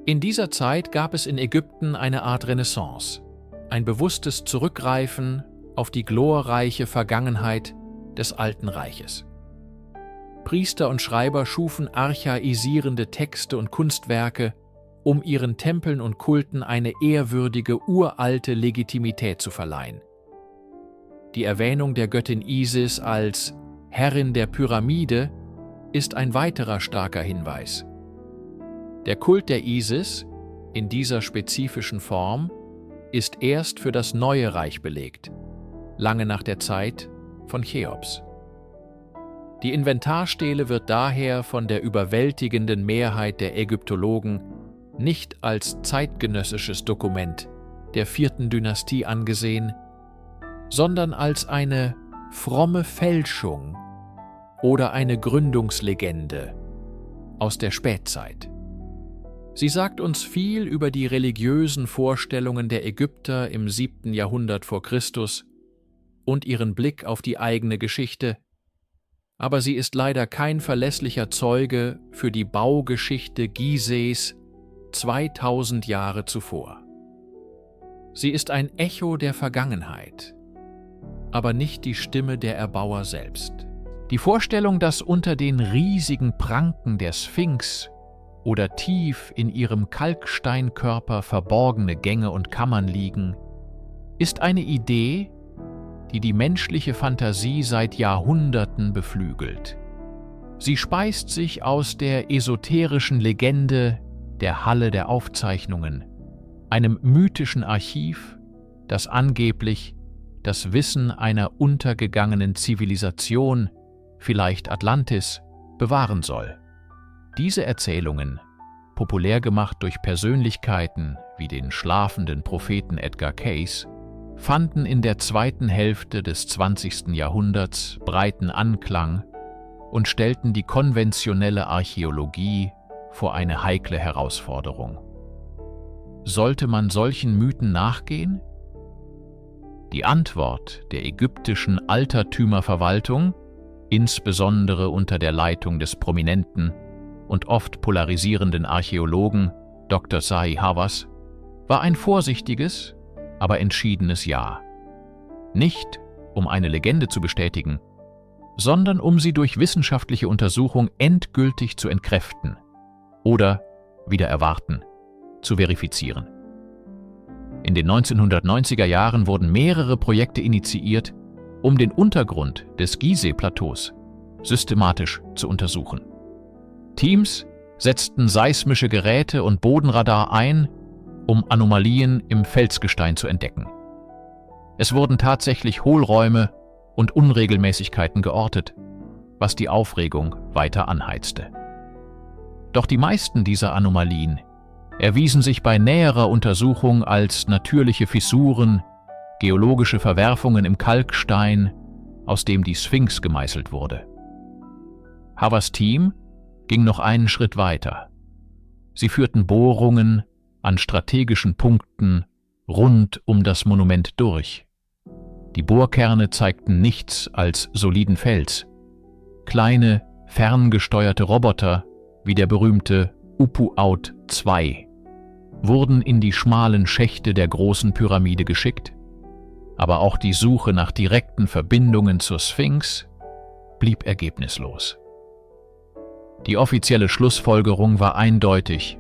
In dieser Zeit gab es in Ägypten eine Art Renaissance, ein bewusstes Zurückgreifen auf die glorreiche Vergangenheit des Alten Reiches. Priester und Schreiber schufen archaisierende Texte und Kunstwerke, um ihren Tempeln und Kulten eine ehrwürdige, uralte Legitimität zu verleihen. Die Erwähnung der Göttin Isis als Herrin der Pyramide ist ein weiterer starker Hinweis. Der Kult der Isis, in dieser spezifischen Form, ist erst für das neue Reich belegt, lange nach der Zeit von Cheops. Die Inventarstele wird daher von der überwältigenden Mehrheit der Ägyptologen nicht als zeitgenössisches Dokument der 4. Dynastie angesehen, sondern als eine fromme Fälschung oder eine Gründungslegende aus der Spätzeit. Sie sagt uns viel über die religiösen Vorstellungen der Ägypter im 7. Jahrhundert vor Christus und ihren Blick auf die eigene Geschichte, aber sie ist leider kein verlässlicher Zeuge für die Baugeschichte Gizehs 2000 Jahre zuvor. Sie ist ein Echo der Vergangenheit, aber nicht die Stimme der Erbauer selbst. Die Vorstellung, dass unter den riesigen Pranken der Sphinx oder tief in ihrem Kalksteinkörper verborgene Gänge und Kammern liegen, ist eine Idee, die die menschliche Fantasie seit Jahrhunderten beflügelt. Sie speist sich aus der esoterischen Legende der Halle der Aufzeichnungen, einem mythischen Archiv, das angeblich das Wissen einer untergegangenen Zivilisation, vielleicht Atlantis, bewahren soll. Diese Erzählungen, populär gemacht durch Persönlichkeiten wie den schlafenden Propheten Edgar Cayce, fanden in der zweiten Hälfte des 20. Jahrhunderts breiten Anklang und stellten die konventionelle Archäologie vor eine heikle Herausforderung. Sollte man solchen Mythen nachgehen? Die Antwort der ägyptischen Altertümerverwaltung, insbesondere unter der Leitung des prominenten und oft polarisierenden Archäologen Dr. Zahi Hawass war ein vorsichtiges, aber entschiedenes Ja. Nicht, um eine Legende zu bestätigen, sondern um sie durch wissenschaftliche Untersuchung endgültig zu entkräften oder, wider Erwarten, zu verifizieren. In den 1990er Jahren wurden mehrere Projekte initiiert, um den Untergrund des Gizeh-Plateaus systematisch zu untersuchen. Teams setzten seismische Geräte und Bodenradar ein, um Anomalien im Felsgestein zu entdecken. Es wurden tatsächlich Hohlräume und Unregelmäßigkeiten geortet, was die Aufregung weiter anheizte. Doch die meisten dieser Anomalien erwiesen sich bei näherer Untersuchung als natürliche Fissuren, geologische Verwerfungen im Kalkstein, aus dem die Sphinx gemeißelt wurde. Hawass' Team ging noch einen Schritt weiter. Sie führten Bohrungen an strategischen Punkten rund um das Monument durch. Die Bohrkerne zeigten nichts als soliden Fels. Kleine, ferngesteuerte Roboter, wie der berühmte Upu-Out 2, wurden in die schmalen Schächte der großen Pyramide geschickt, aber auch die Suche nach direkten Verbindungen zur Sphinx blieb ergebnislos. Die offizielle Schlussfolgerung war eindeutig: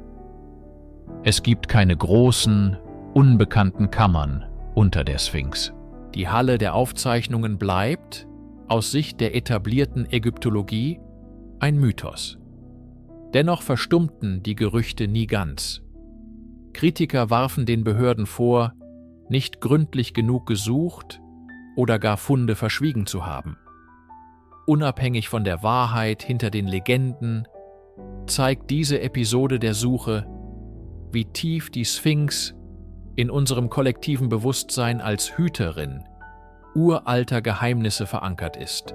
Es gibt keine großen, unbekannten Kammern unter der Sphinx. Die Halle der Aufzeichnungen bleibt, aus Sicht der etablierten Ägyptologie, ein Mythos. Dennoch verstummten die Gerüchte nie ganz. Kritiker warfen den Behörden vor, nicht gründlich genug gesucht oder gar Funde verschwiegen zu haben. Unabhängig von der Wahrheit hinter den Legenden zeigt diese Episode der Suche, wie tief die Sphinx in unserem kollektiven Bewusstsein als Hüterin uralter Geheimnisse verankert ist.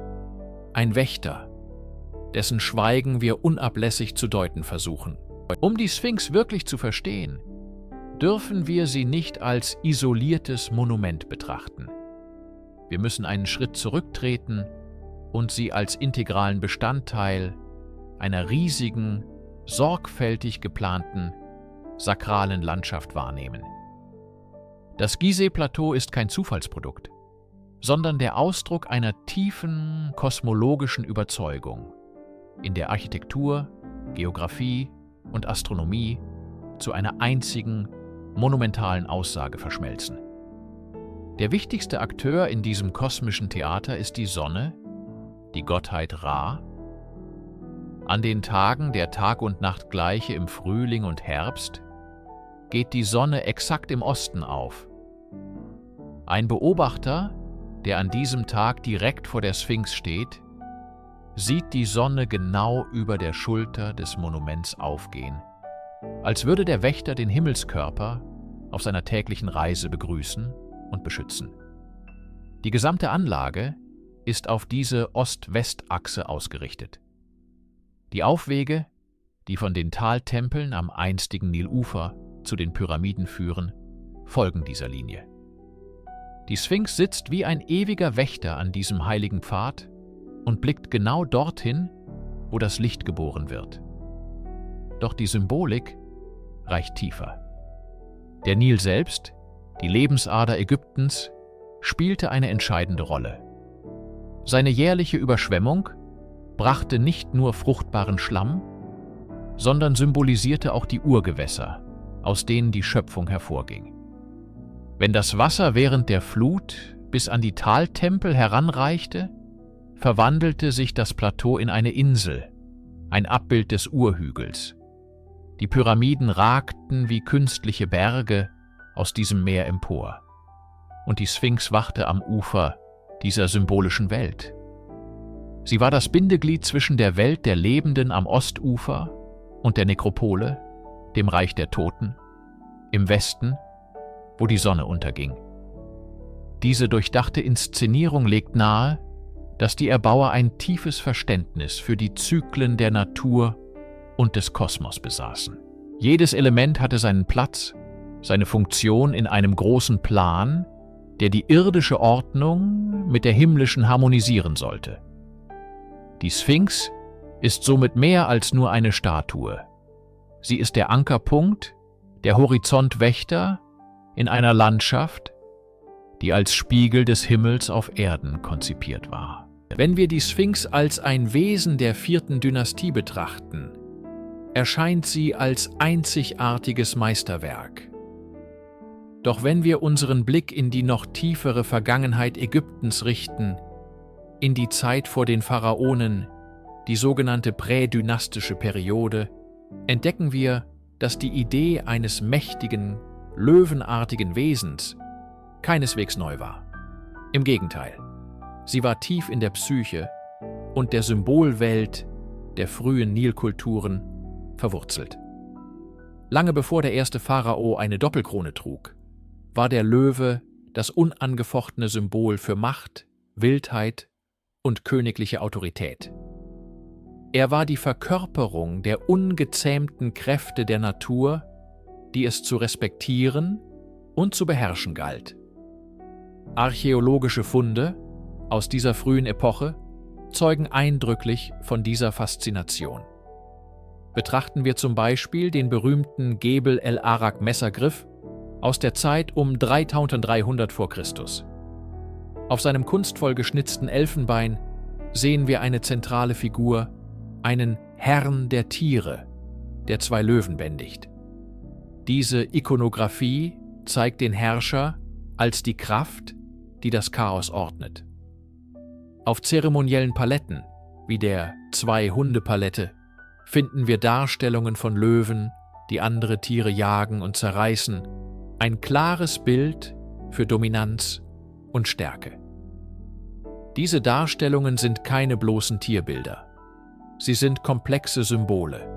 Ein Wächter, dessen Schweigen wir unablässig zu deuten versuchen. Um die Sphinx wirklich zu verstehen, dürfen wir sie nicht als isoliertes Monument betrachten. Wir müssen einen Schritt zurücktreten und sie als integralen Bestandteil einer riesigen, sorgfältig geplanten, sakralen Landschaft wahrnehmen. Das Gizeh-Plateau ist kein Zufallsprodukt, sondern der Ausdruck einer tiefen kosmologischen Überzeugung, in der Architektur, Geographie und Astronomie zu einer einzigen, monumentalen Aussage verschmelzen. Der wichtigste Akteur in diesem kosmischen Theater ist die Sonne, die Gottheit Ra. An den Tagen der Tag- und Nachtgleiche im Frühling und Herbst geht die Sonne exakt im Osten auf. Ein Beobachter, der an diesem Tag direkt vor der Sphinx steht, sieht die Sonne genau über der Schulter des Monuments aufgehen, als würde der Wächter den Himmelskörper auf seiner täglichen Reise begrüßen und beschützen. Die gesamte Anlage ist auf diese Ost-West-Achse ausgerichtet. Die Aufwege, die von den Taltempeln am einstigen Nilufer zu den Pyramiden führen, folgen dieser Linie. Die Sphinx sitzt wie ein ewiger Wächter an diesem heiligen Pfad und blickt genau dorthin, wo das Licht geboren wird. Doch die Symbolik reicht tiefer. Der Nil selbst, die Lebensader Ägyptens, spielte eine entscheidende Rolle. Seine jährliche Überschwemmung brachte nicht nur fruchtbaren Schlamm, sondern symbolisierte auch die Urgewässer, aus denen die Schöpfung hervorging. Wenn das Wasser während der Flut bis an die Taltempel heranreichte, verwandelte sich das Plateau in eine Insel, ein Abbild des Urhügels. Die Pyramiden ragten wie künstliche Berge aus diesem Meer empor, und die Sphinx wachte am Ufer dieser symbolischen Welt. Sie war das Bindeglied zwischen der Welt der Lebenden am Ostufer und der Nekropole, dem Reich der Toten, im Westen, wo die Sonne unterging. Diese durchdachte Inszenierung legt nahe, dass die Erbauer ein tiefes Verständnis für die Zyklen der Natur und des Kosmos besaßen. Jedes Element hatte seinen Platz, seine Funktion in einem großen Plan, der die irdische Ordnung mit der himmlischen harmonisieren sollte. Die Sphinx ist somit mehr als nur eine Statue. Sie ist der Ankerpunkt, der Horizontwächter in einer Landschaft, die als Spiegel des Himmels auf Erden konzipiert war. Wenn wir die Sphinx als ein Wesen der 4. Dynastie betrachten, erscheint sie als einzigartiges Meisterwerk. Doch wenn wir unseren Blick in die noch tiefere Vergangenheit Ägyptens richten, in die Zeit vor den Pharaonen, die sogenannte prädynastische Periode, entdecken wir, dass die Idee eines mächtigen, löwenartigen Wesens keineswegs neu war. Im Gegenteil, sie war tief in der Psyche und der Symbolwelt der frühen Nilkulturen verwurzelt. Lange bevor der erste Pharao eine Doppelkrone trug, war der Löwe das unangefochtene Symbol für Macht, Wildheit und königliche Autorität. Er war die Verkörperung der ungezähmten Kräfte der Natur, die es zu respektieren und zu beherrschen galt. Archäologische Funde aus dieser frühen Epoche zeugen eindrücklich von dieser Faszination. Betrachten wir zum Beispiel den berühmten Gebel el-Arak Messergriff aus der Zeit um 3300 v. Chr. Auf seinem kunstvoll geschnitzten Elfenbein sehen wir eine zentrale Figur, einen Herrn der Tiere, der 2 Löwen bändigt. Diese Ikonographie zeigt den Herrscher als die Kraft, die das Chaos ordnet. Auf zeremoniellen Paletten, wie der 2-Hunde-Palette, finden wir Darstellungen von Löwen, die andere Tiere jagen und zerreißen, ein klares Bild für Dominanz und Stärke. Diese Darstellungen sind keine bloßen Tierbilder. Sie sind komplexe Symbole.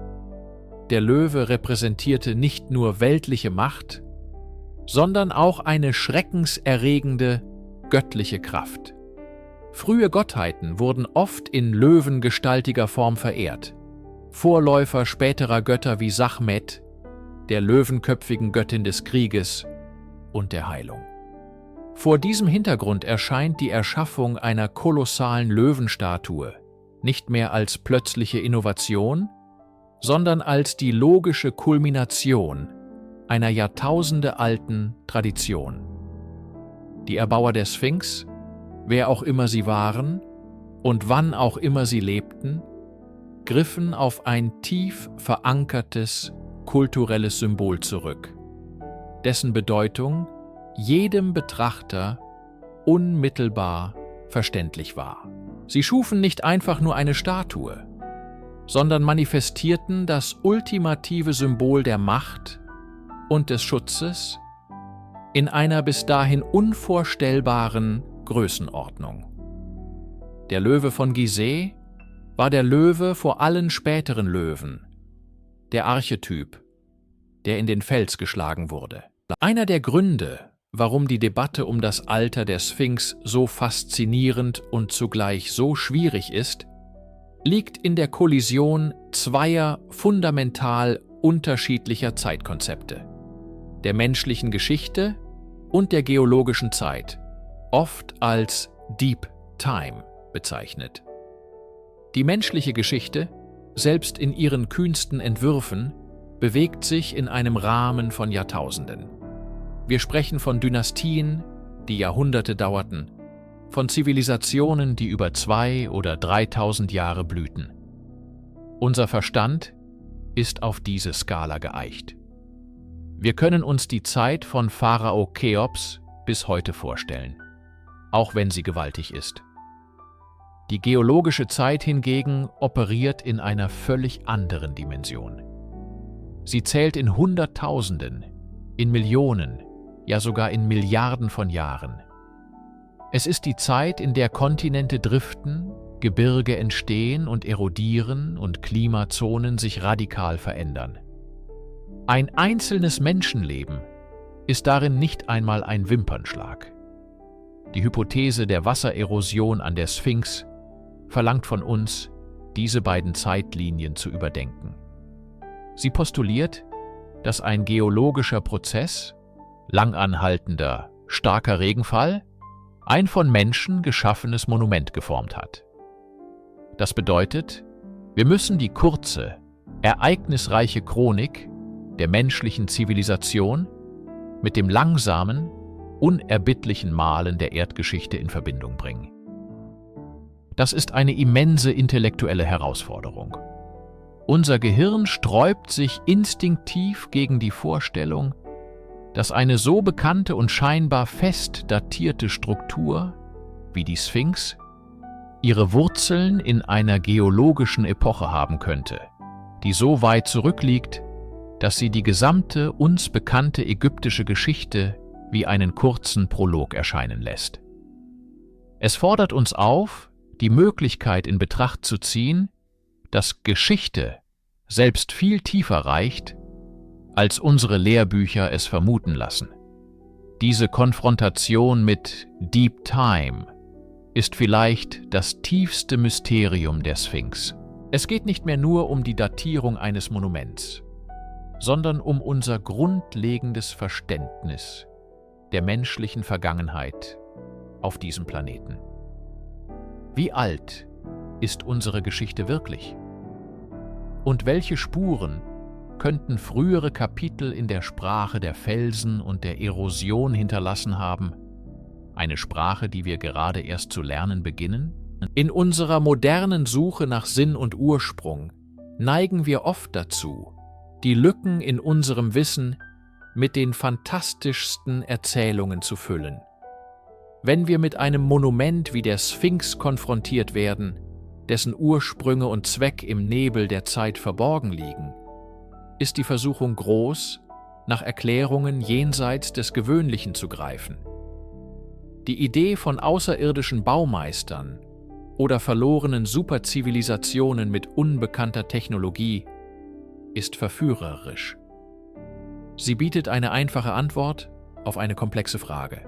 Der Löwe repräsentierte nicht nur weltliche Macht, sondern auch eine schreckenserregende göttliche Kraft. Frühe Gottheiten wurden oft in löwengestaltiger Form verehrt, Vorläufer späterer Götter wie Sachmet, der löwenköpfigen Göttin des Krieges und der Heilung. Vor diesem Hintergrund erscheint die Erschaffung einer kolossalen Löwenstatue nicht mehr als plötzliche Innovation, sondern als die logische Kulmination einer jahrtausendealten Tradition. Die Erbauer der Sphinx, wer auch immer sie waren und wann auch immer sie lebten, griffen auf ein tief verankertes kulturelles Symbol zurück, dessen Bedeutung jedem Betrachter unmittelbar verständlich war. Sie schufen nicht einfach nur eine Statue, sondern manifestierten das ultimative Symbol der Macht und des Schutzes in einer bis dahin unvorstellbaren Größenordnung. Der Löwe von Gizeh war der Löwe vor allen späteren Löwen, der Archetyp, der in den Fels geschlagen wurde. Einer der Gründe, warum die Debatte um das Alter der Sphinx so faszinierend und zugleich so schwierig ist, liegt in der Kollision zweier fundamental unterschiedlicher Zeitkonzepte: der menschlichen Geschichte und der geologischen Zeit, oft als Deep Time bezeichnet. Die menschliche Geschichte, selbst in ihren kühnsten Entwürfen, bewegt sich in einem Rahmen von Jahrtausenden. Wir sprechen von Dynastien, die Jahrhunderte dauerten, von Zivilisationen, die über 2.000 oder 3.000 Jahre blühten. Unser Verstand ist auf diese Skala geeicht. Wir können uns die Zeit von Pharao Cheops bis heute vorstellen, auch wenn sie gewaltig ist. Die geologische Zeit hingegen operiert in einer völlig anderen Dimension. Sie zählt in Hunderttausenden, in Millionen, ja sogar in Milliarden von Jahren. Es ist die Zeit, in der Kontinente driften, Gebirge entstehen und erodieren und Klimazonen sich radikal verändern. Ein einzelnes Menschenleben ist darin nicht einmal ein Wimpernschlag. Die Hypothese der Wassererosion an der Sphinx verlangt von uns, diese beiden Zeitlinien zu überdenken. Sie postuliert, dass ein geologischer Prozess, langanhaltender, starker Regenfall, ein von Menschen geschaffenes Monument geformt hat. Das bedeutet, Wir müssen die kurze, ereignisreiche Chronik der menschlichen Zivilisation mit dem langsamen, unerbittlichen Malen der Erdgeschichte in Verbindung bringen. Das ist eine immense intellektuelle Herausforderung. Unser Gehirn sträubt sich instinktiv gegen die Vorstellung, dass eine so bekannte und scheinbar fest datierte Struktur wie die Sphinx ihre Wurzeln in einer geologischen Epoche haben könnte, die so weit zurückliegt, dass sie die gesamte uns bekannte ägyptische Geschichte wie einen kurzen Prolog erscheinen lässt. Es fordert uns auf, die Möglichkeit in Betracht zu ziehen, dass Geschichte selbst viel tiefer reicht, als unsere Lehrbücher es vermuten lassen. Diese Konfrontation mit Deep Time ist vielleicht das tiefste Mysterium der Sphinx. Es geht nicht mehr nur um die Datierung eines Monuments, sondern um unser grundlegendes Verständnis der menschlichen Vergangenheit auf diesem Planeten. Wie alt ist unsere Geschichte wirklich? Und welche Spuren könnten frühere Kapitel in der Sprache der Felsen und der Erosion hinterlassen haben? Eine Sprache, die wir gerade erst zu lernen beginnen? In unserer modernen Suche nach Sinn und Ursprung neigen wir oft dazu, die Lücken in unserem Wissen mit den fantastischsten Erzählungen zu füllen. Wenn wir mit einem Monument wie der Sphinx konfrontiert werden, dessen Ursprünge und Zweck im Nebel der Zeit verborgen liegen, ist die Versuchung groß, nach Erklärungen jenseits des Gewöhnlichen zu greifen. Die Idee von außerirdischen Baumeistern oder verlorenen Superzivilisationen mit unbekannter Technologie ist verführerisch. Sie bietet eine einfache Antwort auf eine komplexe Frage.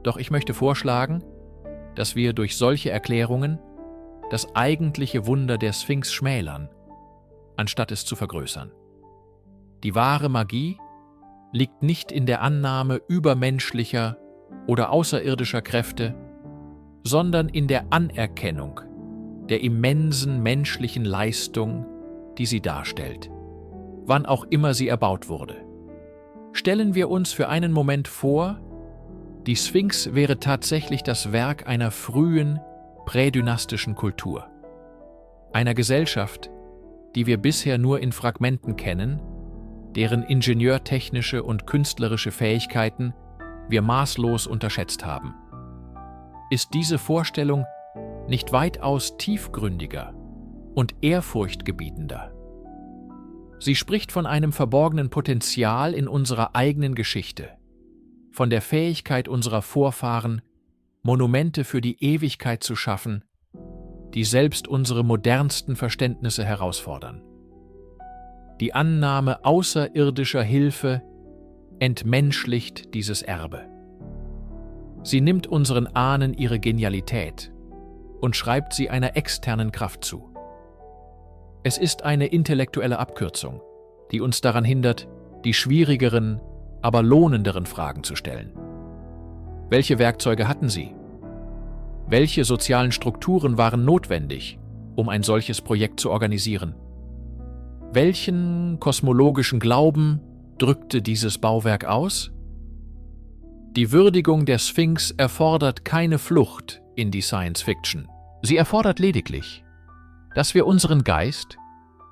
Doch ich möchte vorschlagen, dass wir durch solche Erklärungen das eigentliche Wunder der Sphinx schmälern, anstatt es zu vergrößern. Die wahre Magie liegt nicht in der Annahme übermenschlicher oder außerirdischer Kräfte, sondern in der Anerkennung der immensen menschlichen Leistung, die sie darstellt, wann auch immer sie erbaut wurde. Stellen wir uns für einen Moment vor, die Sphinx wäre tatsächlich das Werk einer frühen, prädynastischen Kultur. Einer Gesellschaft, die wir bisher nur in Fragmenten kennen, deren ingenieurtechnische und künstlerische Fähigkeiten wir maßlos unterschätzt haben. Ist diese Vorstellung nicht weitaus tiefgründiger und ehrfurchtgebietender? Sie spricht von einem verborgenen Potenzial in unserer eigenen Geschichte, von der Fähigkeit unserer Vorfahren, Monumente für die Ewigkeit zu schaffen, die selbst unsere modernsten Verständnisse herausfordern. Die Annahme außerirdischer Hilfe entmenschlicht dieses Erbe. Sie nimmt unseren Ahnen ihre Genialität und schreibt sie einer externen Kraft zu. Es ist eine intellektuelle Abkürzung, die uns daran hindert, die schwierigeren, aber lohnenderen Fragen zu stellen. Welche Werkzeuge hatten sie? Welche sozialen Strukturen waren notwendig, um ein solches Projekt zu organisieren? Welchen kosmologischen Glauben drückte dieses Bauwerk aus? Die Würdigung der Sphinx erfordert keine Flucht in die Science Fiction. Sie erfordert lediglich, dass wir unseren Geist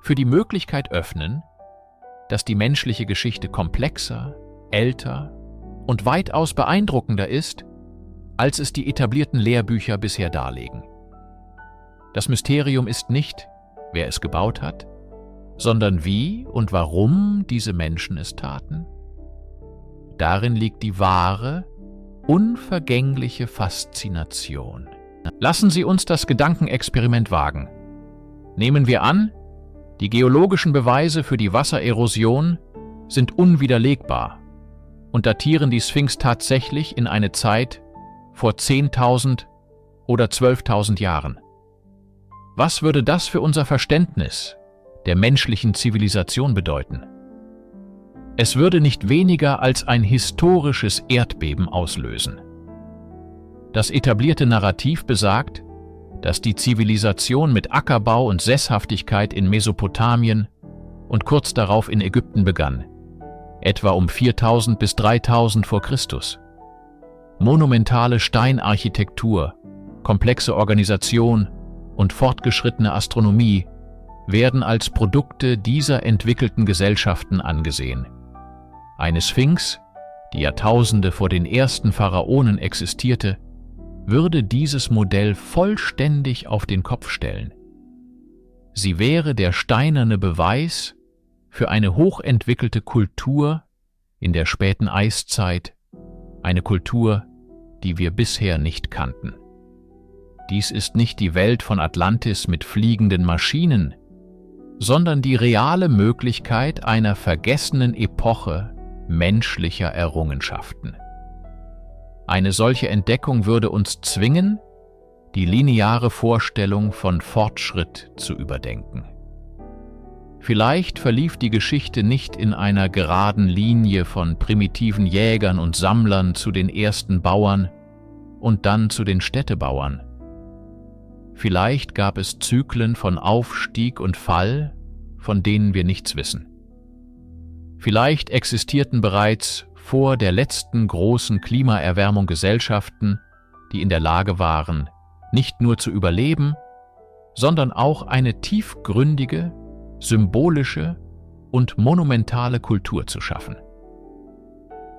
für die Möglichkeit öffnen, dass die menschliche Geschichte komplexer, älter und weitaus beeindruckender ist, als es die etablierten Lehrbücher bisher darlegen. Das Mysterium ist nicht, wer es gebaut hat, sondern wie und warum diese Menschen es taten. Darin liegt die wahre, unvergängliche Faszination. Lassen Sie uns das Gedankenexperiment wagen. Nehmen wir an, die geologischen Beweise für die Wassererosion sind unwiderlegbar und datieren die Sphinx tatsächlich in eine Zeit vor 10.000 oder 12.000 Jahren. Was würde das für unser Verständnis der menschlichen Zivilisation bedeuten? Es würde nicht weniger als ein historisches Erdbeben auslösen. Das etablierte Narrativ besagt, dass die Zivilisation mit Ackerbau und Sesshaftigkeit in Mesopotamien und kurz darauf in Ägypten begann, etwa um 4000 bis 3000 vor Christus. Monumentale Steinarchitektur, komplexe Organisation und fortgeschrittene Astronomie werden als Produkte dieser entwickelten Gesellschaften angesehen. Eine Sphinx, die Jahrtausende vor den ersten Pharaonen existierte, würde dieses Modell vollständig auf den Kopf stellen. Sie wäre der steinerne Beweis für eine hochentwickelte Kultur in der späten Eiszeit, eine Kultur, die wir bisher nicht kannten. Dies ist nicht die Welt von Atlantis mit fliegenden Maschinen, sondern die reale Möglichkeit einer vergessenen Epoche menschlicher Errungenschaften. Eine solche Entdeckung würde uns zwingen, die lineare Vorstellung von Fortschritt zu überdenken. Vielleicht verlief die Geschichte nicht in einer geraden Linie von primitiven Jägern und Sammlern zu den ersten Bauern und dann zu den Städtebauern. Vielleicht gab es Zyklen von Aufstieg und Fall, von denen wir nichts wissen. Vielleicht existierten bereits vor der letzten großen Klimaerwärmung Gesellschaften, die in der Lage waren, nicht nur zu überleben, sondern auch eine tiefgründige, symbolische und monumentale Kultur zu schaffen.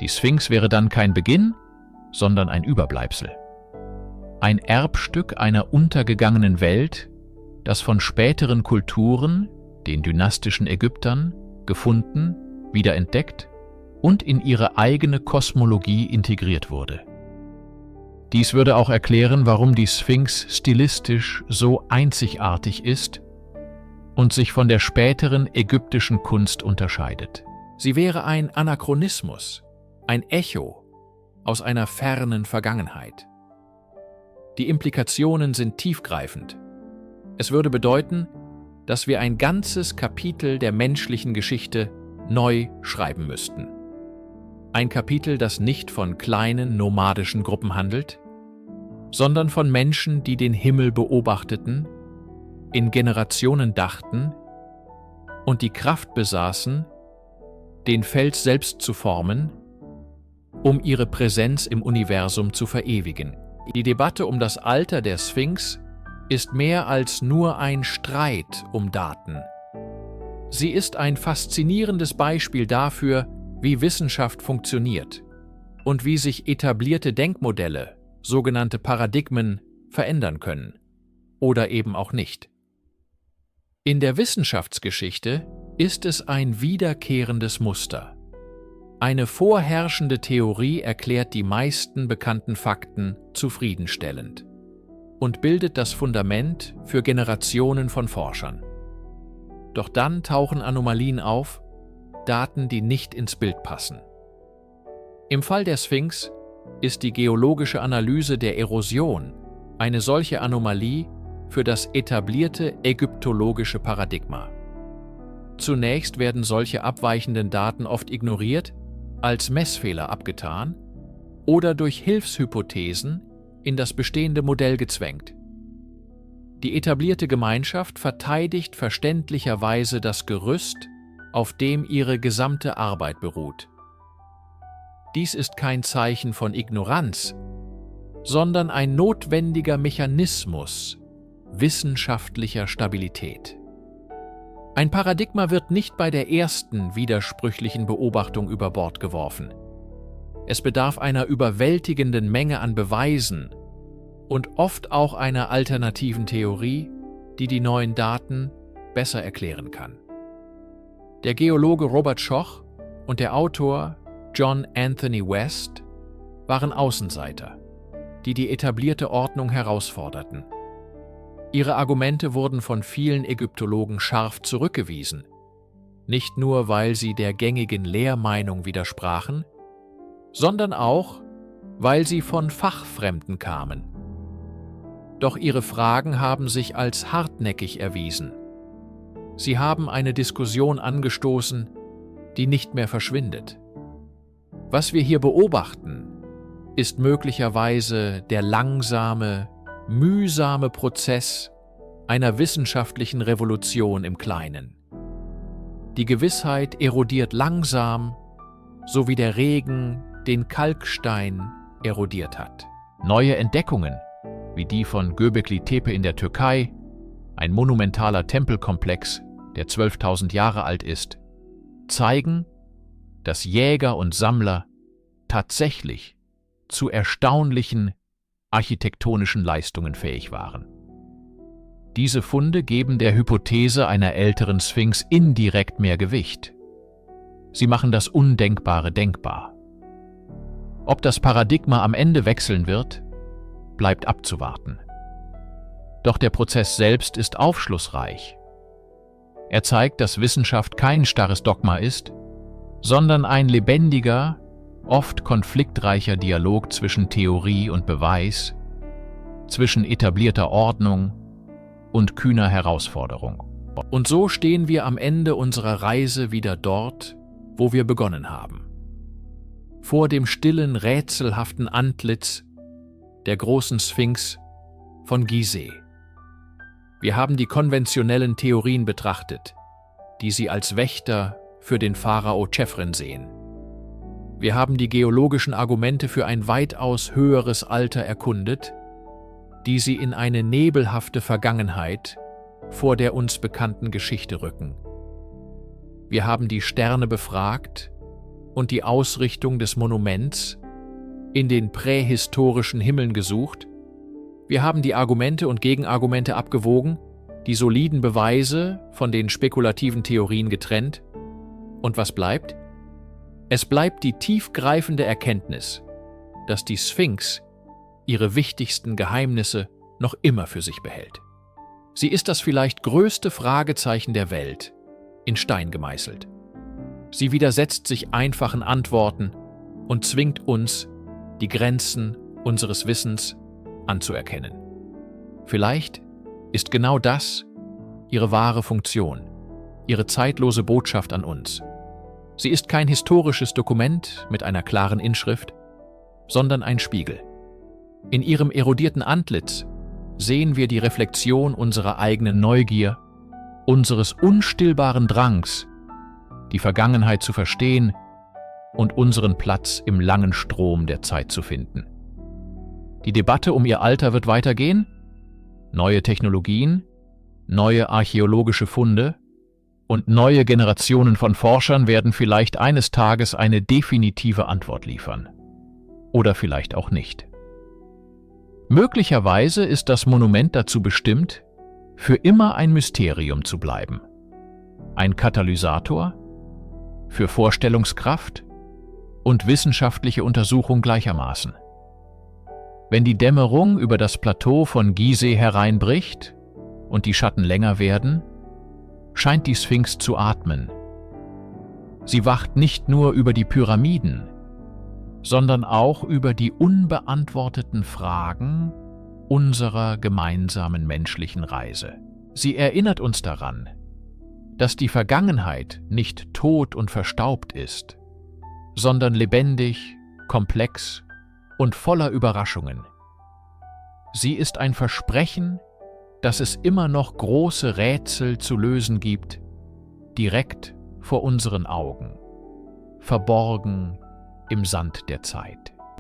Die Sphinx wäre dann kein Beginn, sondern ein Überbleibsel. Ein Erbstück einer untergegangenen Welt, das von späteren Kulturen, den dynastischen Ägyptern, gefunden, wiederentdeckt und in ihre eigene Kosmologie integriert wurde. Dies würde auch erklären, warum die Sphinx stilistisch so einzigartig ist und sich von der späteren ägyptischen Kunst unterscheidet. Sie wäre ein Anachronismus, ein Echo aus einer fernen Vergangenheit. Die Implikationen sind tiefgreifend. Es würde bedeuten, dass wir ein ganzes Kapitel der menschlichen Geschichte neu schreiben müssten. Ein Kapitel, das nicht von kleinen nomadischen Gruppen handelt, sondern von Menschen, die den Himmel beobachteten, in Generationen dachten und die Kraft besaßen, den Fels selbst zu formen, um ihre Präsenz im Universum zu verewigen. Die Debatte um das Alter der Sphinx ist mehr als nur ein Streit um Daten. Sie ist ein faszinierendes Beispiel dafür, wie Wissenschaft funktioniert und wie sich etablierte Denkmodelle, sogenannte Paradigmen, verändern können oder eben auch nicht. In der Wissenschaftsgeschichte ist es ein wiederkehrendes Muster. Eine vorherrschende Theorie erklärt die meisten bekannten Fakten zufriedenstellend und bildet das Fundament für Generationen von Forschern. Doch dann tauchen Anomalien auf, Daten, die nicht ins Bild passen. Im Fall der Sphinx ist die geologische Analyse der Erosion eine solche Anomalie für das etablierte ägyptologische Paradigma. Zunächst werden solche abweichenden Daten oft ignoriert, als Messfehler abgetan oder durch Hilfshypothesen in das bestehende Modell gezwängt. Die etablierte Gemeinschaft verteidigt verständlicherweise das Gerüst, auf dem ihre gesamte Arbeit beruht. Dies ist kein Zeichen von Ignoranz, sondern ein notwendiger Mechanismus wissenschaftlicher Stabilität. Ein Paradigma wird nicht bei der ersten widersprüchlichen Beobachtung über Bord geworfen. Es bedarf einer überwältigenden Menge an Beweisen und oft auch einer alternativen Theorie, die die neuen Daten besser erklären kann. Der Geologe Robert Schoch und der Autor John Anthony West waren Außenseiter, die die etablierte Ordnung herausforderten. Ihre Argumente wurden von vielen Ägyptologen scharf zurückgewiesen, nicht nur weil sie der gängigen Lehrmeinung widersprachen, sondern auch, weil sie von Fachfremden kamen. Doch ihre Fragen haben sich als hartnäckig erwiesen. Sie haben eine Diskussion angestoßen, die nicht mehr verschwindet. Was wir hier beobachten, ist möglicherweise der langsame, mühsame Prozess einer wissenschaftlichen Revolution im Kleinen. Die Gewissheit erodiert langsam, so wie der Regen den Kalkstein erodiert hat. Neue Entdeckungen, wie die von Göbekli Tepe in der Türkei, ein monumentaler Tempelkomplex, der 12.000 Jahre alt ist, zeigen, dass Jäger und Sammler tatsächlich zu erstaunlichen architektonischen Leistungen fähig waren. Diese Funde geben der Hypothese einer älteren Sphinx indirekt mehr Gewicht. Sie machen das Undenkbare denkbar. Ob das Paradigma am Ende wechseln wird, bleibt abzuwarten. Doch der Prozess selbst ist aufschlussreich. Er zeigt, dass Wissenschaft kein starres Dogma ist, sondern ein lebendiger, oft konfliktreicher Dialog zwischen Theorie und Beweis, zwischen etablierter Ordnung und kühner Herausforderung. Und so stehen wir am Ende unserer Reise wieder dort, wo wir begonnen haben. Vor dem stillen, rätselhaften Antlitz der großen Sphinx von Gizeh. Wir haben die konventionellen Theorien betrachtet, die sie als Wächter für den Pharao Chephren sehen. Wir haben die geologischen Argumente für ein weitaus höheres Alter erkundet, die sie in eine nebelhafte Vergangenheit vor der uns bekannten Geschichte rücken. Wir haben die Sterne befragt und die Ausrichtung des Monuments in den prähistorischen Himmeln gesucht. Wir haben die Argumente und Gegenargumente abgewogen, die soliden Beweise von den spekulativen Theorien getrennt. Und was bleibt? Es bleibt die tiefgreifende Erkenntnis, dass die Sphinx ihre wichtigsten Geheimnisse noch immer für sich behält. Sie ist das vielleicht größte Fragezeichen der Welt, in Stein gemeißelt. Sie widersetzt sich einfachen Antworten und zwingt uns, die Grenzen unseres Wissens anzuerkennen. Vielleicht ist genau das ihre wahre Funktion, ihre zeitlose Botschaft an uns. Sie ist kein historisches Dokument mit einer klaren Inschrift, sondern ein Spiegel. In ihrem erodierten Antlitz sehen wir die Reflexion unserer eigenen Neugier, unseres unstillbaren Drangs, die Vergangenheit zu verstehen und unseren Platz im langen Strom der Zeit zu finden. Die Debatte um ihr Alter wird weitergehen. Neue Technologien, neue archäologische Funde und neue Generationen von Forschern werden vielleicht eines Tages eine definitive Antwort liefern. Oder vielleicht auch nicht. Möglicherweise ist das Monument dazu bestimmt, für immer ein Mysterium zu bleiben. Ein Katalysator für Vorstellungskraft und wissenschaftliche Untersuchung gleichermaßen. Wenn die Dämmerung über das Plateau von Gizeh hereinbricht und die Schatten länger werden, scheint die Sphinx zu atmen. Sie wacht nicht nur über die Pyramiden, sondern auch über die unbeantworteten Fragen unserer gemeinsamen menschlichen Reise. Sie erinnert uns daran, dass die Vergangenheit nicht tot und verstaubt ist, sondern lebendig, komplex und voller Überraschungen. Sie ist ein Versprechen, dass es immer noch große Rätsel zu lösen gibt, direkt vor unseren Augen, verborgen im Sand der Zeit.